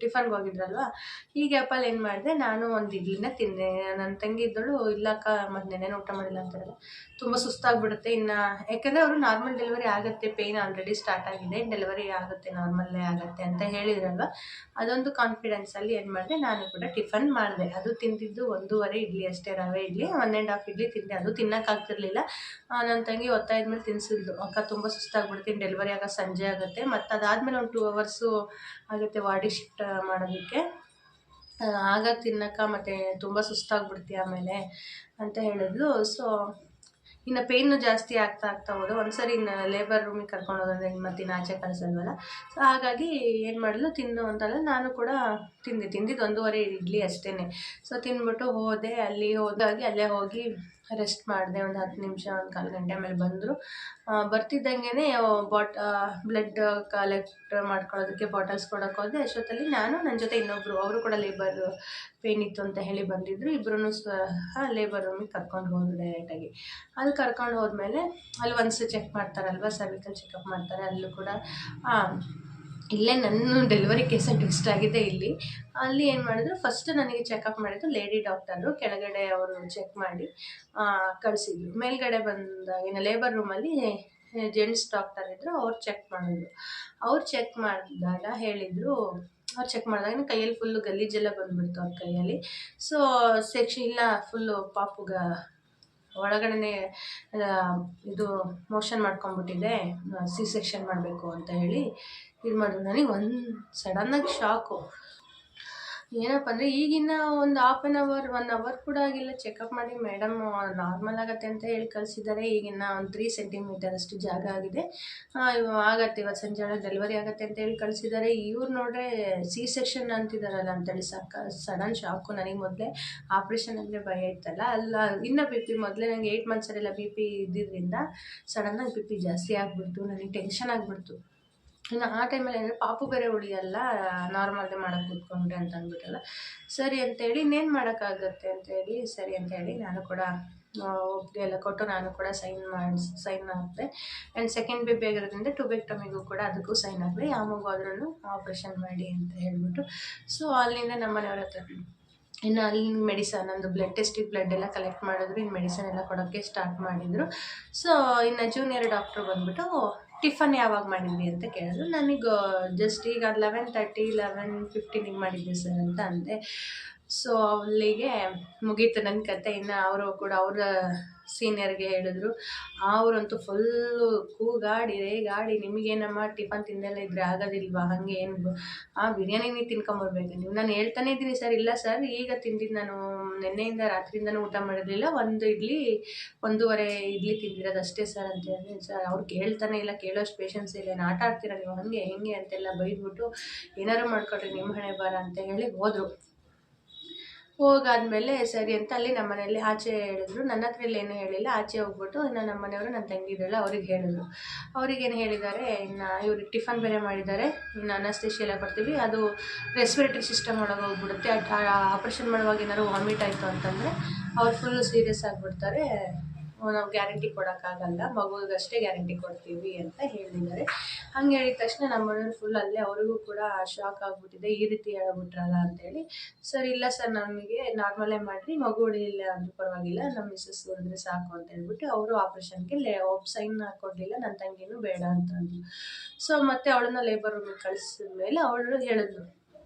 ಟಿಫನ್ಗೆ ಹೋಗಿದ್ರಲ್ವ. ಈ ಗ್ಯಾಪಲ್ಲಿ ಏನು ಮಾಡಿದೆ, ನಾನು ಒಂದು ಇಡ್ಲಿನ ತಿಂದೆ. ನನ್ನ ತಂಗಿ ಇದ್ದಳು, ಇಲ್ಲಕ್ಕ ಮತ್ತು ನೆನ್ನೆನೂ ಊಟ ಮಾಡಿಲ್ಲ ಅಂತಾರಲ್ಲ, ತುಂಬ ಸುಸ್ತಾಗ್ಬಿಡುತ್ತೆ ಇನ್ನು, ಯಾಕಂದರೆ ಅವರು ನಾರ್ಮಲ್ ಡೆಲಿವರಿ ಆಗುತ್ತೆ, ಪೇಯ್ನ್ ಆಲ್ರೆಡಿ ಸ್ಟಾರ್ಟ್ ಆಗಿದೆ, ಡೆಲಿವರಿ ಆಗುತ್ತೆ, ನಾರ್ಮಲ್ಲೇ ಆಗುತ್ತೆ ಅಂತ ಹೇಳಿದ್ರಲ್ವ. ಅದೊಂದು ಕಾನ್ಫಿಡೆನ್ಸಲ್ಲಿ ಏನು ಮಾಡಿದೆ, ನಾನು ಕೂಡ ಟಿಫನ್ ಮಾಡಿದೆ. ಅದು ತಿಂದಿದ್ದು 1.5 ಇಡ್ಲಿ ಅಷ್ಟೇ, ರವೆ ಇಡ್ಲಿ 1.5 ಇಡ್ಲಿ ತಿಂದೆ. ಅದು ತಿನ್ನೋಕ್ಕಾಗ್ತಿರ್ಲಿಲ್ಲ. ನನ್ನ ತಂಗಿ ಒತ್ತಾಯದ ಮೇಲೆ ತಿನ್ನಿಸಿದ್ಲು, ಅಕ್ಕ ತುಂಬ ಸುಸ್ತಾಗ್ಬಿಡ್ತೀನಿ, ಡೆಲಿವರಿ ಆಗೋ ಸಂಜೆ ಆಗುತ್ತೆ, ಮತ್ತು ಅದಾದಮೇಲೆ ಒಂದು 2 ಅವರ್ಸು ಆಗುತ್ತೆ ವಾರ್ಡಿಗೆ ಶಿಫ್ಟ್ ಮಾಡೋದಕ್ಕೆ, ಆಗ ತಿನ್ನಕ್ಕ, ಮತ್ತು ತುಂಬ ಸುಸ್ತಾಗ್ಬಿಡ್ತೀಯ ಆಮೇಲೆ ಅಂತ ಹೇಳಿದ್ಲು. ಸೊ ಇನ್ನು ಪೇಯ್ನು ಜಾಸ್ತಿ ಆಗ್ತಾ ಹೋದು. ಒಂದು ಸರಿ ಇನ್ನು ಲೇಬರ್ ರೂಮಿಗೆ ಕರ್ಕೊಂಡು ಹೋಗೋದ್ರೆ ಮತ್ತು ಇನ್ನು ಆಚೆ ಕಳಿಸಲ್ವಲ್ಲ. ಸೊ ಹಾಗಾಗಿ ಏನು ಮಾಡಿದ್ಲು, ತಿನ್ನು ಅಂತಲ್ಲ, ನಾನು ಕೂಡ ತಿಂದಿದ್ದು 1.5 ಇಡ್ಲಿ ಅಷ್ಟೇ. ಸೊ ತಿಂದ್ಬಿಟ್ಟು ಹೋದೆ. ಅಲ್ಲೇ ಹೋಗಿ ರೆಸ್ಟ್ ಮಾಡಿದೆ ಒಂದು 10 ನಿಮಿಷ, ಒಂದು 1/4 ಗಂಟೆ. ಆಮೇಲೆ ಬಂದರು. ಬರ್ತಿದ್ದಂಗೆ ಬ್ಲಡ್ ಕಲೆಕ್ಟ್ ಮಾಡ್ಕೊಳ್ಳೋದಕ್ಕೆ ಬಾಟಲ್ಸ್ ಕೊಡೋಕೆ ಹೋದೆ. ಅಷ್ಟೊತ್ತಲ್ಲಿ ನಾನು, ನನ್ನ ಜೊತೆ ಇನ್ನೊಬ್ಬರು, ಅವರು ಕೂಡ ಲೇಬರ್ ಪೇಯ್ನ್ ಇತ್ತು ಅಂತ ಹೇಳಿ ಬಂದಿದ್ದರು. ಇಬ್ಬರೂ ಸಹ ಲೇಬರ್ ರೂಮಿಗೆ ಕರ್ಕೊಂಡು ಹೋದ್ರು ಡೈರೆಕ್ಟಾಗಿ. ಅಲ್ಲಿ ಕರ್ಕೊಂಡು ಹೋದ್ಮೇಲೆ ಅಲ್ಲಿ ಒನ್ಸ್ ಚೆಕ್ ಮಾಡ್ತಾರಲ್ವ, ಸರ್ವಿಕಲ್ ಚೆಕಪ್ ಮಾಡ್ತಾರೆ. ಅಲ್ಲೂ ಕೂಡ ಇಲ್ಲೇ ನನ್ನ ಡೆಲಿವರಿ ಕೇಸ ಟೆಸ್ಟ್ ಆಗಿದೆ ಇಲ್ಲಿ. ಅಲ್ಲಿ ಏನು ಮಾಡಿದ್ರು, ಫಸ್ಟ್ ನನಗೆ ಚೆಕಪ್ ಮಾಡಿದ್ದು ಲೇಡಿ ಡಾಕ್ಟರು, ಕೆಳಗಡೆ ಅವರು ಚೆಕ್ ಮಾಡಿ ಕಳಿಸಿದ್ರು. ಮೇಲ್ಗಡೆ ಇನ್ನು ಲೇಬರ್ ರೂಮಲ್ಲಿ ಜೆಂಟ್ಸ್ ಡಾಕ್ಟರ್ ಇದ್ದರು, ಅವ್ರು ಚೆಕ್ ಮಾಡಿದ್ರು. ಅವ್ರು ಚೆಕ್ ಮಾಡಿದಾಗ ಹೇಳಿದರು, ಅವ್ರು ಚೆಕ್ ಮಾಡಿದಾಗ ಕೈಯಲ್ಲಿ ಫುಲ್ಲು ಗಲೀಜೆಲ್ಲ ಬಂದುಬಿಡ್ತು ಅವ್ರ ಕೈಯಲ್ಲಿ. ಸೊ ಇಲ್ಲ ಫುಲ್ಲು ಪಾಪುಗ ಒಳಗಡೆ ಇದು ಮೋಷನ್ ಮಾಡ್ಕೊಂಡ್ಬಿಟ್ಟಿದೆ, ಸಿ ಸೆಕ್ಷನ್ ಮಾಡಬೇಕು ಅಂತ ಹೇಳಿ ಇದು ಮಾಡಿದ್ರು. ನನಗೆ ಸಡನ್ನಾಗಿ ಶಾಕು. ಏನಪ್ಪ ಅಂದರೆ, ಈಗಿನ್ನ ಒಂದು 1 ಅವರ್ ಕೂಡ ಆಗಿಲ್ಲ, ಚೆಕಪ್ ಮಾಡಿ ಮೇಡಮ್ ನಾರ್ಮಲ್ ಆಗುತ್ತೆ ಅಂತ ಹೇಳಿ ಕಳಿಸಿದ್ದಾರೆ. ಈಗಿನ್ನ ಒಂದು 3 ಸೆಂಟಿಮೀಟರ್ ಅಷ್ಟು ಜಾಗ ಆಗಿದೆ, ಆಗುತ್ತೆ, ಇವತ್ತು ಸಂಜೆ ಒಳಗೆ ಡೆಲಿವರಿ ಆಗುತ್ತೆ ಅಂತ ಹೇಳಿ ಕಳಿಸಿದ್ದಾರೆ. ಇವ್ರು ನೋಡ್ರೆ ಸಿ ಸೆಕ್ಷನ್ ಅಂತಿದ್ದಾರಲ್ಲ ಅಂತೇಳಿ ಸಡನ್ ಶಾಕು. ನನಗೆ ಮೊದಲೇ ಆಪ್ರೇಷನ್ ಅಂದರೆ ಭಯ ಇತ್ತಲ್ಲ, ಇನ್ನು ಬಿ ಪಿ ಮೊದಲೇ ನನಗೆ 8 ಮಂತ್ಸಲ್ಲೆಲ್ಲ ಬಿ ಪಿ ಇದ್ದಿದ್ದರಿಂದ ಸಡನ್ನಾಗಿ ಬಿ ಪಿ ಜಾಸ್ತಿ ಆಗಿಬಿಡ್ತು. ನನಗೆ ಟೆನ್ಷನ್ ಆಗಿಬಿಡ್ತು. ಇನ್ನು ಆ ಟೈಮಲ್ಲಿ ಅಂದರೆ ಪಾಪು ಬೇರೆ ಉಳಿಯಲ್ಲ, ನಾರ್ಮಲ್ದೇ ಮಾಡೋಕ್ಕೆ ಕೂತ್ಕೊಂಡ್ರೆ ಅಂತ ಅಂದ್ಬಿಟ್ಟಲ್ಲ. ಸರಿ ಅಂತೇಳಿ ಇನ್ನೇನು ಮಾಡೋಕ್ಕಾಗತ್ತೆ ಅಂತೇಳಿ ಸರಿ ಅಂತೇಳಿ ನಾನು ಕೂಡ ಒಪ್ಪಿಗೆ ಎಲ್ಲ ಕೊಟ್ಟು ನಾನು ಕೂಡ ಸೈನ್ ಹಾಕಿದೆ. ಆ್ಯಂಡ್ ಸೆಕೆಂಡ್ ಬೇಬಿ ಆಗಿರೋದ್ರಿಂದ ಟುಬೆಕ್ಟಮಿಗೂ ಕೂಡ ಅದಕ್ಕೂ ಸೈನ್ ಹಾಕಿದೆ. ಯಾವ ಮಗು ಆದ್ರೂ ಆಪ್ರೇಷನ್ ಮಾಡಿ ಅಂತ ಹೇಳ್ಬಿಟ್ಟು. ಸೊ ಅಲ್ಲಿಂದ ನಮ್ಮ ಮನೆಯವ್ರ ಹತ್ರ ಇನ್ನು ಅಲ್ಲಿ ಮೆಡಿಸನ್, ನಂದು ಬ್ಲಡ್ ಟೆಸ್ಟಿಗೆ ಬ್ಲಡ್ ಎಲ್ಲ ಕಲೆಕ್ಟ್ ಮಾಡಿದ್ರು, ಇನ್ನು ಮೆಡಿಸನ್ ಎಲ್ಲ ಕೊಡೋಕ್ಕೆ ಸ್ಟಾರ್ಟ್ ಮಾಡಿದರು. ಸೊ ಇನ್ನು ಜೂನಿಯರ್ ಡಾಕ್ಟ್ರು ಬಂದುಬಿಟ್ಟು ಟಿಫನ್ ಯಾವಾಗ ಮಾಡಿದ್ವಿ ಅಂತ ಕೇಳಿದ್ರು. ನನಗೆ ಜಸ್ಟ್ ಈಗ 11:30 11:15 ಮಾಡಿದ್ದೆ ಸರ್ ಅಂತ ಅಂದೆ. ಸೊ ಅಲ್ಲಿಗೆ ಮುಗೀತು ನನ್ನ ಕತೆ. ಇನ್ನು ಅವರು ಕೂಡ ಅವರ ಸೀನಿಯರ್ಗೆ ಹೇಳಿದ್ರು. ಅವರಂತೂ ಫುಲ್ಲು ಕೂಗಾಡಿ ರೇಗಾಡಿ, ನಿಮಗೇನಮ್ಮ ಟಿಫನ್ ತಿಂದೆಲ್ಲ ಇದ್ದರೆ ಆಗೋದಿಲ್ವಾ, ಹಾಗೆ ಏನು ಬಿರಿಯಾನಿ ನೀವು ತಿನ್ಕೊಂಬರ್ಬೇಕು ನೀವು. ನಾನು ಹೇಳ್ತಾನೆ ಇದ್ದೀನಿ ಸರ್, ಇಲ್ಲ ಸರ್ ಈಗ ತಿಂದಿದ್ದು, ನಾನು ನೆನ್ನೆಯಿಂದ ರಾತ್ರಿಯಿಂದನೂ ಊಟ ಮಾಡಿರಲಿಲ್ಲ, 1 ಇಡ್ಲಿ 1.5 ಇಡ್ಲಿ ತಿಂದಿರೋದು ಅಷ್ಟೇ ಸರ್ ಅಂತ ಹೇಳಿದೆ. ಸರ್ ಅವ್ರು ಕೇಳ್ತಾನೆ ಇಲ್ಲ, ಕೇಳೋಷ್ಟು ಪೇಷನ್ಸ್ ಇಲ್ಲ, ಆಟ ಆಡ್ತೀರ ನೀವು ಹಾಗೆ ಹೆಂಗೆ ಅಂತೆಲ್ಲ ಬೈದ್ಬಿಟ್ಟು, ಏನಾರು ಮಾಡ್ಕೊಳ್ರಿ ನಿಮ್ಮ ಹಣೆ ಬಾರ ಅಂತ ಹೇಳಿ ಹೋದರು. ಹೋಗಾದ್ಮೇಲೆ ಸರಿ ಅಂತ ಅಲ್ಲಿ ನಮ್ಮ ಮನೆಯಲ್ಲಿ ಆಚೆ ಹೇಳಿದ್ರು. ನನ್ನ ಹತ್ರ ಏನೂ ಹೇಳಿಲ್ಲ. ಆಚೆ ಹೋಗ್ಬಿಟ್ಟು ಇನ್ನು ನಮ್ಮ ಮನೆಯವರು, ನನ್ನ ತಂಗಿ ಇದ್ರಲ್ಲ, ಅವ್ರಿಗೆ ಹೇಳಿದ್ರು. ಅವ್ರಿಗೇನು ಹೇಳಿದ್ದಾರೆ, ಇನ್ನು ಇವ್ರಿಗೆ ಟಿಫನ್ ಬೇರೆ ಮಾಡಿದ್ದಾರೆ, ಇನ್ನು ಅನಸ್ತೇಶಿಯ ಎಲ್ಲ ಕೊಡ್ತೀವಿ, ಅದು ರೆಸ್ಪಿರೇಟರಿ ಸಿಸ್ಟಮ್ ಒಳಗೆ ಹೋಗ್ಬಿಡುತ್ತೆ, ಆಪ್ರೇಷನ್ ಮಾಡುವಾಗ ಏನಾದ್ರು ವಾಮಿಟ್ ಆಯಿತು ಅಂತಂದರೆ ಅವ್ರು ಫುಲ್ಲು ಸೀರಿಯಸ್ ಆಗಿಬಿಡ್ತಾರೆ, ನಾವು ಗ್ಯಾರಂಟಿ ಕೊಡೋಕ್ಕಾಗಲ್ಲ, ಮಗುವಿಗಷ್ಟೇ ಗ್ಯಾರಂಟಿ ಕೊಡ್ತೀವಿ ಅಂತ ಹೇಳಿದ್ದಾರೆ. ಹಂಗೆ ಹೇಳಿದ ತಕ್ಷಣ ನಮ್ಮ ಮನೆಯವ್ರು ಫುಲ್ ಅಲ್ಲೇ ಅವ್ರಿಗೂ ಕೂಡ ಶಾಕ್ ಆಗಿಬಿಟ್ಟಿದೆ, ಈ ರೀತಿ ಹೇಳ್ಬಿಟ್ರಲ್ಲ ಅಂತೇಳಿ. ಸರ್ ಇಲ್ಲ ಸರ್, ನಮಗೆ ನಾರ್ಮಲೇ ಮಾಡಿರಿ, ಮಗು ಉಳಿಲಿಲ್ಲ ಅಂದ್ರೂ ಪರವಾಗಿಲ್ಲ, ನಮ್ಮ ಮಿಸ್ಸಸ್ ಉಳಿದ್ರೆ ಸಾಕು ಅಂತ ಹೇಳ್ಬಿಟ್ಟು ಅವರು ಆಪ್ರೇಷನ್ಗೆ ಸೈನ್ ಹಾಕ್ಕೊಡ್ಲಿಲ್ಲ, ನನ್ನ ತಂಗಿನೂ ಬೇಡ ಅಂತಂದ್ರು. ಸೊ ಮತ್ತೆ ಅವಳನ್ನ ಲೇಬರ್ ರೂಮಿಗೆ ಕಳಿಸಿದ ಮೇಲೆ ಅವಳು ಹೇಳಿದ್ರು,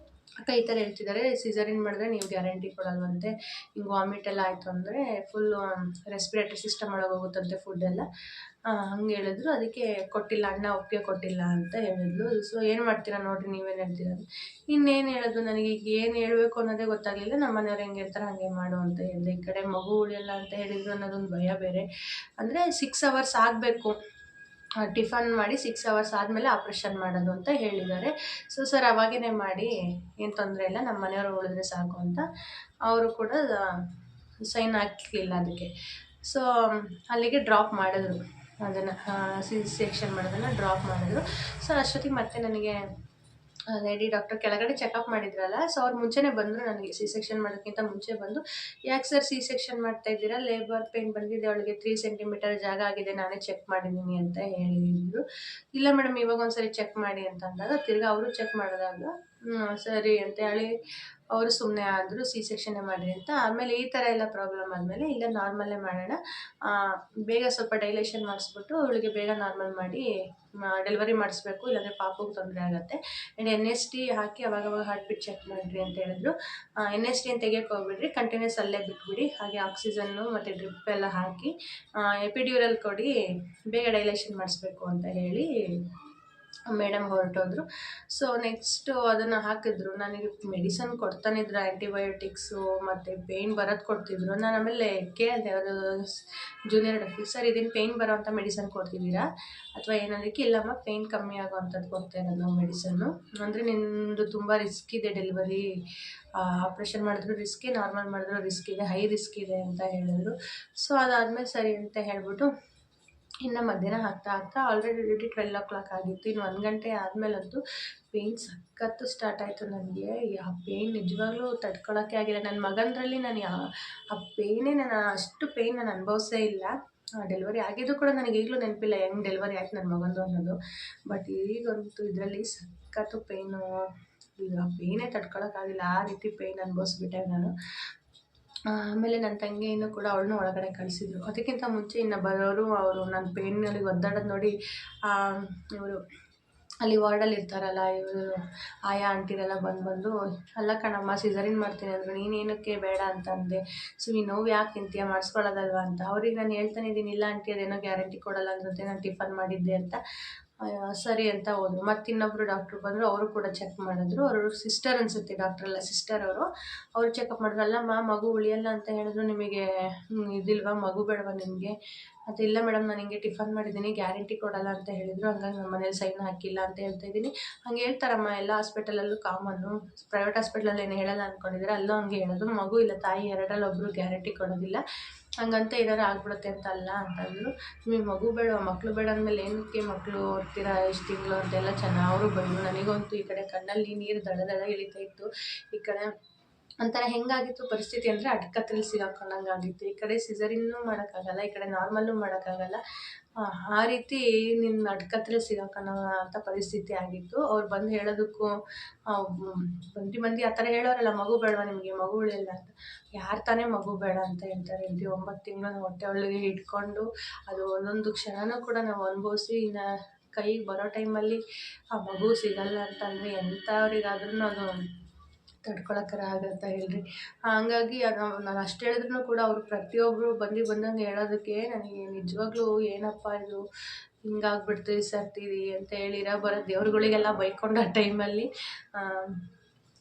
ಅಕ್ಕ ಈ ಥರ ಹೇಳ್ತಿದ್ದಾರೆ, ಸಿಸರಿನ್ ಮಾಡಿದ್ರೆ ನೀವು ಗ್ಯಾರಂಟಿ ಕೊಡಲ್ವಂತೆ, ಹಿಂಗೆ ವಾಮಿಟ್ ಎಲ್ಲ ಆಯಿತು ಅಂದರೆ ಫುಲ್ಲು ರೆಸ್ಪಿರೇಟರಿ ಸಿಸ್ಟಮ್ ಒಳಗೆ ಹೋಗುತ್ತಂತೆ ಫುಡ್ಡೆಲ್ಲ, ಹಂಗೆ ಹೇಳಿದ್ರು. ಅದಕ್ಕೆ ಕೊಟ್ಟಿಲ್ಲ, ಅಣ್ಣ ಒಪ್ಪಿಗೆ ಕೊಟ್ಟಿಲ್ಲ ಅಂತ ಹೇಳಿದ್ಲು. ಸೊ ಏನು ಮಾಡ್ತೀರಾ ನೋಡಿರಿ, ನೀವೇನು ಹೇಳ್ತೀರ? ಇನ್ನೇನು ಹೇಳೋದು, ನನಗೆ ಈಗ ಏನು ಹೇಳಬೇಕು ಅನ್ನೋದೇ ಗೊತ್ತಾಗಲಿಲ್ಲ. ನಮ್ಮ ಮನೆಯವ್ರು ಹೆಂಗೆ ಹೇಳ್ತಾರೆ ಹಾಗೆ ಮಾಡು ಅಂತ ಹೇಳಿದೆ. ಈ ಕಡೆ ಮಗು ಉಳಿಯಲ್ಲ ಅಂತ ಹೇಳಿದ್ರು ಅನ್ನೋದೊಂದು ಭಯ ಬೇರೆ. ಅಂದರೆ 6 ಅವರ್ಸ್ ಆಗಬೇಕು, ಟಿಫನ್ ಮಾಡಿ 6 ಅವರ್ಸ್ ಆದಮೇಲೆ ಆಪ್ರೇಷನ್ ಮಾಡೋದು ಅಂತ ಹೇಳಿದ್ದಾರೆ. ಸೊ ಸರ್ ಅವಾಗೇ ಮಾಡಿ, ಏನು ತೊಂದರೆ ಇಲ್ಲ, ನಮ್ಮ ಮನೆಯವರು ಉಳಿದ್ರೆ ಸಾಕು ಅಂತ ಅವರು ಕೂಡ ಸೈನ್ ಹಾಕಲಿಲ್ಲ ಅದಕ್ಕೆ. ಸೊ ಅಲ್ಲಿಗೆ ಡ್ರಾಪ್ ಮಾಡಿದ್ರು, ಅದನ್ನು ಸೆಕ್ಷನ್ ಮಾಡೋದನ್ನು ಡ್ರಾಪ್ ಮಾಡಿದ್ರು. ಸೊ ಅಷ್ಟೊತ್ತಿಗೆ ಮತ್ತೆ ನನಗೆ ಲೇಡಿ ಡಾಕ್ಟರ್ ಕೆಳಗಡೆ ಚೆಕಪ್ ಮಾಡಿದ್ರಲ್ಲ, ಸೊ ಅವ್ರು ಮುಂಚೆನೇ ಬಂದರು, ನನಗೆ ಸೆಕ್ಷನ್ ಮಾಡೋಕ್ಕಿಂತ ಮುಂಚೆ ಬಂದು, ಯಾಕೆ ಸರ್ ಸೆಕ್ಷನ್ ಮಾಡ್ತಾ ಇದ್ದೀರಾ, ಲೇಬರ್ ಪೇನ್ ಬಂದಿದೆ, ಅವಳಿಗೆ 3 ಸೆಂಟಿಮೀಟರ್ ಜಾಗ ಆಗಿದೆ, ನಾನೇ ಚೆಕ್ ಮಾಡಿದ್ದೀನಿ ಅಂತ ಹೇಳಿದ್ರು. ಇಲ್ಲ ಮೇಡಮ್ ಇವಾಗ ಒಂದ್ಸರಿ ಚೆಕ್ ಮಾಡಿ ಅಂತ ಅಂದಾಗ ತಿರ್ಗಿ ಅವರು ಚೆಕ್ ಮಾಡಿದಾಗ ಸರಿ ಅಂತ ಹೇಳಿ ಅವರು ಸುಮ್ಮನೆ ಆದರು, ಸೆಕ್ಷನ್ನೇ ಮಾಡಿ ಅಂತ. ಆಮೇಲೆ ಈ ಥರ ಎಲ್ಲ ಪ್ರಾಬ್ಲಮ್ ಆದಮೇಲೆ ಇಲ್ಲ ನಾರ್ಮಲ್ಲೇ ಮಾಡೋಣ, ಬೇಗ ಸ್ವಲ್ಪ ಡೈಲೇಷನ್ ಮಾಡಿಸ್ಬಿಟ್ಟು ಅವಳಿಗೆ ಬೇಗ ನಾರ್ಮಲ್ ಮಾಡಿ ಡೆಲಿವರಿ ಮಾಡಿಸ್ಬೇಕು, ಇಲ್ಲಾಂದರೆ ಪಾಪಗೆ ತೊಂದರೆ ಆಗುತ್ತೆ. ಆ್ಯಂಡ್ NST ಹಾಕಿ ಅವಾಗವಾಗ ಹಾರ್ಟ್ ಬೀಟ್ ಚೆಕ್ ಮಾಡಿರಿ ಅಂತ ಹೇಳಿದ್ರು. NST ಏನು ತೆಗಿಯೋಕೆ ಹೋಗ್ಬಿಡ್ರಿ, ಕಂಟಿನ್ಯೂಸ್ ಅಲ್ಲೇ ಬಿಟ್ಬಿಡಿ, ಹಾಗೆ ಆಕ್ಸಿಜನ್ನು ಮತ್ತು ಡ್ರಿಪ್ ಎಲ್ಲ ಹಾಕಿ ಎಪಿಡ್ಯೂರಲ್ ಕೊಡಿ, ಬೇಗ ಡೈಲೇಷನ್ ಮಾಡಿಸ್ಬೇಕು ಅಂತ ಹೇಳಿ ಮೇಡಮ್ ಹೊರಟೋದ್ರು. ಸೊ ನೆಕ್ಸ್ಟು ಅದನ್ನು ಹಾಕಿದ್ರು, ನನಗೆ ಮೆಡಿಸನ್ ಕೊಡ್ತಾನಿದ್ರು, ಆ್ಯಂಟಿಬಯೋಟಿಕ್ಸು ಮತ್ತು ಪೇಯ್ನ್ ಬರೋದು ಕೊಡ್ತಿದ್ರು. ನಾನು ಆಮೇಲೆ ಕೇಳಿದೆ ಅವರು ಜೂನಿಯರ್ ಡಾಕ್ಟ್ರ್, ಸರ್ ಇದೇನು ಪೇಯ್ನ್ ಬರೋ ಅಂಥ ಮೆಡಿಸನ್ ಕೊಡ್ತಿದ್ದೀರಾ ಅಥವಾ ಏನಂದಕ್ಕೆ, ಇಲ್ಲಮ್ಮ ಪೇಯ್ನ್ ಕಮ್ಮಿ ಆಗೋವಂಥದ್ದು ಕೊಡ್ತಾ ಇರೋದು ನಾವು ಮೆಡಿಸನ್ನು, ಅಂದರೆ ನಿಮ್ಮದು ತುಂಬ ರಿಸ್ಕ್ ಇದೆ ಡೆಲಿವರಿ, ಆಪ್ರೇಷನ್ ಮಾಡಿದ್ರು ರಿಸ್ಕೇ, ನಾರ್ಮಲ್ ಮಾಡಿದ್ರು ರಿಸ್ಕ್ ಇದೆ, ಹೈ ರಿಸ್ಕ್ ಇದೆ ಅಂತ ಹೇಳಿದ್ರು. ಸೊ ಅದಾದಮೇಲೆ ಸರಿ ಅಂತ ಹೇಳಿಬಿಟ್ಟು ಇನ್ನು ಮಧ್ಯಾಹ್ನ ಆಗ್ತಾ ಆಲ್ರೆಡಿ 12 o'clock ಆಗಿತ್ತು. ಇನ್ನು 1 ಗಂಟೆ ಆದಮೇಲಂತೂ ಪೇಯ್ನ್ ಸಖತ್ತು ಸ್ಟಾರ್ಟ್ ಆಯಿತು ನನಗೆ. ಆ ಪೇಯ್ನ್ ನಿಜವಾಗ್ಲೂ ತಡ್ಕೊಳೋಕ್ಕೆ ಆಗಿಲ್ಲ. ನನ್ನ ಮಗಂದ್ರಲ್ಲಿ ನಾನು ಆ ಪೇಯ್ನೇ, ನಾನು ಅಷ್ಟು ಪೇಯ್ನ್ ನಾನು ಅನುಭವಿಸೇ ಇಲ್ಲ. ಡೆಲಿವರಿ ಆಗಿದ್ದು ಕೂಡ ನನಗೆ ಈಗಲೂ ನೆನಪಿಲ್ಲ ಹೆಂಗೆ ಡೆಲಿವರಿ ಆಯ್ತು ನನ್ನ ಮಗಂದು ಅನ್ನೋದು. ಬಟ್ ಈಗಂತೂ ಇದರಲ್ಲಿ ಸಖತ್ತು ಪೇಯ್ನು, ಈಗ ಆ ಪೇಯ್ನೇ ತಡ್ಕೊಳೋಕ್ಕಾಗಿಲ್ಲ, ಆ ರೀತಿ ಪೇಯ್ನ್ ಅನುಭವಿಸ್ಬಿಟ್ಟೆ ನಾನು. ಆಮೇಲೆ ನನ್ನ ತಂಗಿಯನ್ನು ಕೂಡ ಅವಳನ್ನೂ ಒಳಗಡೆ ಕಳಿಸಿದ್ರು. ಅದಕ್ಕಿಂತ ಮುಂಚೆ ಇನ್ನು ಬರೋರು ಅವರು ನನ್ನ ಪೇಯ್ನಲ್ಲಿ ಒದ್ದಾಡೋದು ನೋಡಿ ಇವರು ಅಲ್ಲಿ ವಾರ್ಡಲ್ಲಿ ಇರ್ತಾರಲ್ಲ, ಇವರು ಆಯಾ ಆಂಟಿರೆಲ್ಲ ಬಂದು ಅಲ್ಲ ಕಣಮ್ಮ ಸಿಸರಿನ್ ಮಾಡ್ತೀನಿ ಅಂದರು, ನೀನೇನಕ್ಕೆ ಬೇಡ ಅಂತ ಅಂದೆ. ಸೊ ಈ ನೋವು ಯಾಕೆ ತಿಂತೀಯ, ಮಾಡಿಸ್ಕೊಳ್ಳೋದಲ್ವ ಅಂತ. ಅವ್ರಿಗೆ ನಾನು ಹೇಳ್ತಾನೆ ಇದ್ದೀನಿ, ಇಲ್ಲ ಆಂಟಿ ಅದೇನೋ ಗ್ಯಾರಂಟಿ ಕೊಡಲ್ಲ ಅಂದ್ರಂತೆ, ನಾನು ಟಿಫನ್ ಮಾಡಿದ್ದೆ ಅಂತ. ಸರಿ ಅಂತ ಹೋದರು. ಮತ್ತು ಇನ್ನೊಬ್ಬರು ಡಾಕ್ಟ್ರು ಬಂದರು, ಅವರು ಕೂಡ ಚೆಕ್ ಮಾಡಿದ್ರು. ಅವರು ಸಿಸ್ಟರ್ ಅನಿಸುತ್ತೆ, ಡಾಕ್ಟ್ರಲ್ಲ ಸಿಸ್ಟರ್ ಅವರು ಚೆಕಪ್ ಮಾಡಿದ್ರು. ಅಲ್ಲಮ್ಮ ಮಗು ಉಳಿಯಲ್ಲ ಅಂತ ಹೇಳಿದ್ರು, ನಿಮಗೆ ಇದಿಲ್ವಾ, ಮಗು ಬೇಡವಾ ನಿಮಗೆ ಅಂತ. ಇಲ್ಲ ಮೇಡಮ್ ನಾನು ಹಿಂಗೆ ಟಿಫನ್ ಮಾಡಿದ್ದೀನಿ, ಗ್ಯಾರಂಟಿ ಕೊಡಲ್ಲ ಅಂತ ಹೇಳಿದರು, ಹಂಗಾಗಿ ನಮ್ಮ ಮನೇಲಿ ಸೈನ್ ಹಾಕಿಲ್ಲ ಅಂತ ಹೇಳ್ತಾ ಇದ್ದೀನಿ. ಹಂಗೆ ಹೇಳ್ತಾರಮ್ಮ ಎಲ್ಲ ಹಾಸ್ಪಿಟಲಲ್ಲೂ ಕಾಮನ್ನು, ಪ್ರೈವೇಟ್ ಹಾಸ್ಪಿಟ್ಲಲ್ಲಿ ಏನು ಹೇಳಲ್ಲ ಅಂದ್ಕೊಂಡಿದ್ದಾರೆ, ಅಲ್ಲೂ ಹಂಗೆ ಹೇಳೋದು, ಮಗು ಇಲ್ಲ ತಾಯಿ ಎರಡರಲ್ಲಿ ಒಬ್ಬರು ಗ್ಯಾರಂಟಿ ಕೊಡೋದಿಲ್ಲ, ಹಂಗಂತ ಏನಾರು ಆಗ್ಬಿಡುತ್ತೆ ಅಂತ ಅಲ್ಲ ಅಂತಂದರು. ನಿಮಗೆ ಮಗು ಬೇಡ, ಮಕ್ಕಳು ಬೇಡ ಅಂದಮೇಲೆ ಏನಕ್ಕೆ ಮಕ್ಕಳು ಓದ್ತೀರಾ ಎಷ್ಟು ತಿಂಗಳು ಅಂತೆಲ್ಲ ಅವರು ಬಂದರು. ನನಗಂತೂ ಈ ಕಡೆ ಕಣ್ಣಲ್ಲಿ ನೀರು ದಡ ಇಳಿತಾ ಇತ್ತು. ಈ ಕಡೆ ಒಂಥರ ಹೆಂಗಾಗಿತ್ತು ಪರಿಸ್ಥಿತಿ ಅಂದರೆ ಅಡ್ಕತ್ತಲ್ಲಿ ಸಿಗಾಕೊಂಡಂಗೆ ಆಗಿತ್ತು. ಈ ಕಡೆ ಸಿಸರಿನ್ನೂ ಮಾಡೋಕ್ಕಾಗಲ್ಲ, ಈ ಕಡೆ ನಾರ್ಮಲ್ಲೂ ಮಾಡೋಕ್ಕಾಗಲ್ಲ, ಆ ರೀತಿ ನಿನ್ನ ಅಡ್ಕತ್ತಲ್ಲಿ ಸಿಗಾಕೊಳ್ಳೋ ಅಂಥ ಪರಿಸ್ಥಿತಿ ಆಗಿತ್ತು. ಅವ್ರು ಬಂದು ಹೇಳೋದಕ್ಕೂ ಮಂದಿ ಆ ಥರ ಹೇಳೋರಲ್ಲ, ಮಗು ಬೇಡವಾ ನಿಮಗೆ, ಮಗು ಉಳಿಯಲ್ಲ ಅಂತ. ಯಾರು ತಾನೇ ಮಗು ಬೇಡ ಅಂತ ಹೇಳ್ತಾರೆ? 9 ತಿಂಗಳು ಹೊಟ್ಟೆ ಒಳಗೆ ಇಟ್ಕೊಂಡು ಅದು ಒಂದೊಂದು ಕ್ಷಣನೂ ಕೂಡ ನಾವು ಅನುಭವಿಸಿ, ಇನ್ನು ಕೈಗೆ ಬರೋ ಟೈಮಲ್ಲಿ ಆ ಮಗು ಸಿಗಲ್ಲ ಅಂತಂದರೆ ಎಂಥವ್ರಿಗಾದ್ರೂ ಅದು ತಡ್ಕೊಳಕ್ಕರ ಆಗುತ್ತಾ ಹೇಳ್ರಿ? ಹಂಗಾಗಿ ನಾನು ಅಷ್ಟು ಹೇಳಿದ್ರೂ ಕೂಡ ಅವರು ಪ್ರತಿಯೊಬ್ಬರು ಬಂದಂಗೆ ಹೇಳೋದಕ್ಕೆ ನನಗೆ ನಿಜವಾಗ್ಲೂ ಏನಪ್ಪ ಇದು ಹಿಂಗಾಗ್ಬಿಡ್ತು ಈ ಸರ್ತಿ ಅಂತ ಹೇಳಿ ಬರೋ ದೇವ್ರುಗಳಿಗೆಲ್ಲ ಬೈಕೊಂಡು ಆ ಟೈಮಲ್ಲಿ.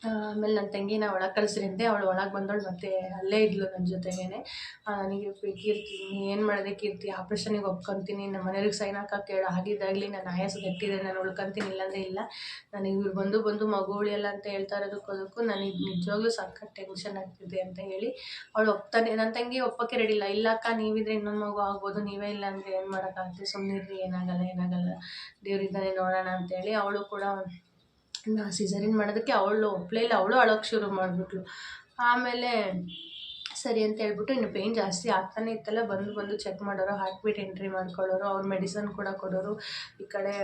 ಆಮೇಲೆ ನನ್ನ ತಂಗಿನ ಒಳಗೆ ಕಳಿಸ್ರಿಂದೆ, ಅವಳು ಒಳಗೆ ಬಂದವಳು ಮತ್ತೆ ಅಲ್ಲೇ ಇದ್ಲು ನನ್ನ ಜೊತೆಗೇ. ನನಗೆ ಕೀರ್ತಿ ಏನು ಮಾಡಿದೆ ಕೀರ್ತಿ, ಆಪ್ರೇಷನಿಗೆ ಒಪ್ಕೊತೀನಿ, ನಮ್ಮ ಮನೆಯವ್ರಿಗೆ ಸೈನ್ ಹಾಕೋಕ್ಕೆ ಹೇಳು, ಆಗಿದ್ದಾಗಲಿ ನಾನು ಆಯಾಸ ಗಟ್ಟಿದೆ, ನಾನು ಉಳ್ಕೊತೀನಿ, ಇಲ್ಲಾಂದರೆ ಇಲ್ಲ. ನನಗೆ ಇವ್ರು ಬಂದು ಮಗು ಉಳಿಯಲ್ಲ ಅಂತ ಹೇಳ್ತಾ ಇರೋದಕ್ಕೂ ನನಗೆ ನಿಜವಾಗ್ಲೂ ಸಖತ್ ಟೆನ್ಷನ್ ಆಗ್ತಿದೆ ಅಂತ ಹೇಳಿ ಅವಳು ಒಪ್ತಾನೆ. ನನ್ನ ತಂಗಿ ಒಪ್ಪೋಕ್ಕೆ ರೆಡಿ ಇಲ್ಲ. ಇಲ್ಲ ಅಕ್ಕ ನೀವಿದ್ರೆ ಇನ್ನೊಂದು ಮಗು ಆಗ್ಬೋದು, ನೀವೇ ಇಲ್ಲ ಅಂದರೆ ಏನು ಮಾಡೋಕ್ಕಾಗುತ್ತೆ, ಸುಮ್ಮನಿರ್ರಿ, ಏನಾಗಲ್ಲ ದೇವ್ರಿದ್ದಾನೆ ನೋಡೋಣ ಅಂತೇಳಿ ಅವಳು ಕೂಡ ಸಿಸರಿನ್ ಮಾಡೋದಕ್ಕೆ ಅವಳು ಒಪ್ಪಲೇ ಇಲ್ಲ. ಅವಳು ಅಳೋಕ್ಕೆ ಶುರು ಮಾಡಿಬಿಟ್ಲು. ಆಮೇಲೆ ಸರಿ ಅಂತ ಹೇಳ್ಬಿಟ್ಟು ಇನ್ನು ಪೇಯ್ನ್ ಜಾಸ್ತಿ ಆಗ್ತಾನೆ ಇತ್ತಲ್ಲ, ಬಂದು ಚೆಕ್ ಮಾಡೋರು, ಹಾರ್ಟ್ ಬೀಟ್ ಎಂಟ್ರಿ ಮಾಡ್ಕೊಳ್ಳೋರು, ಅವ್ರು ಮೆಡಿಸನ್ ಕೂಡ ಕೊಡೋರು. ಈ ಕಡೆ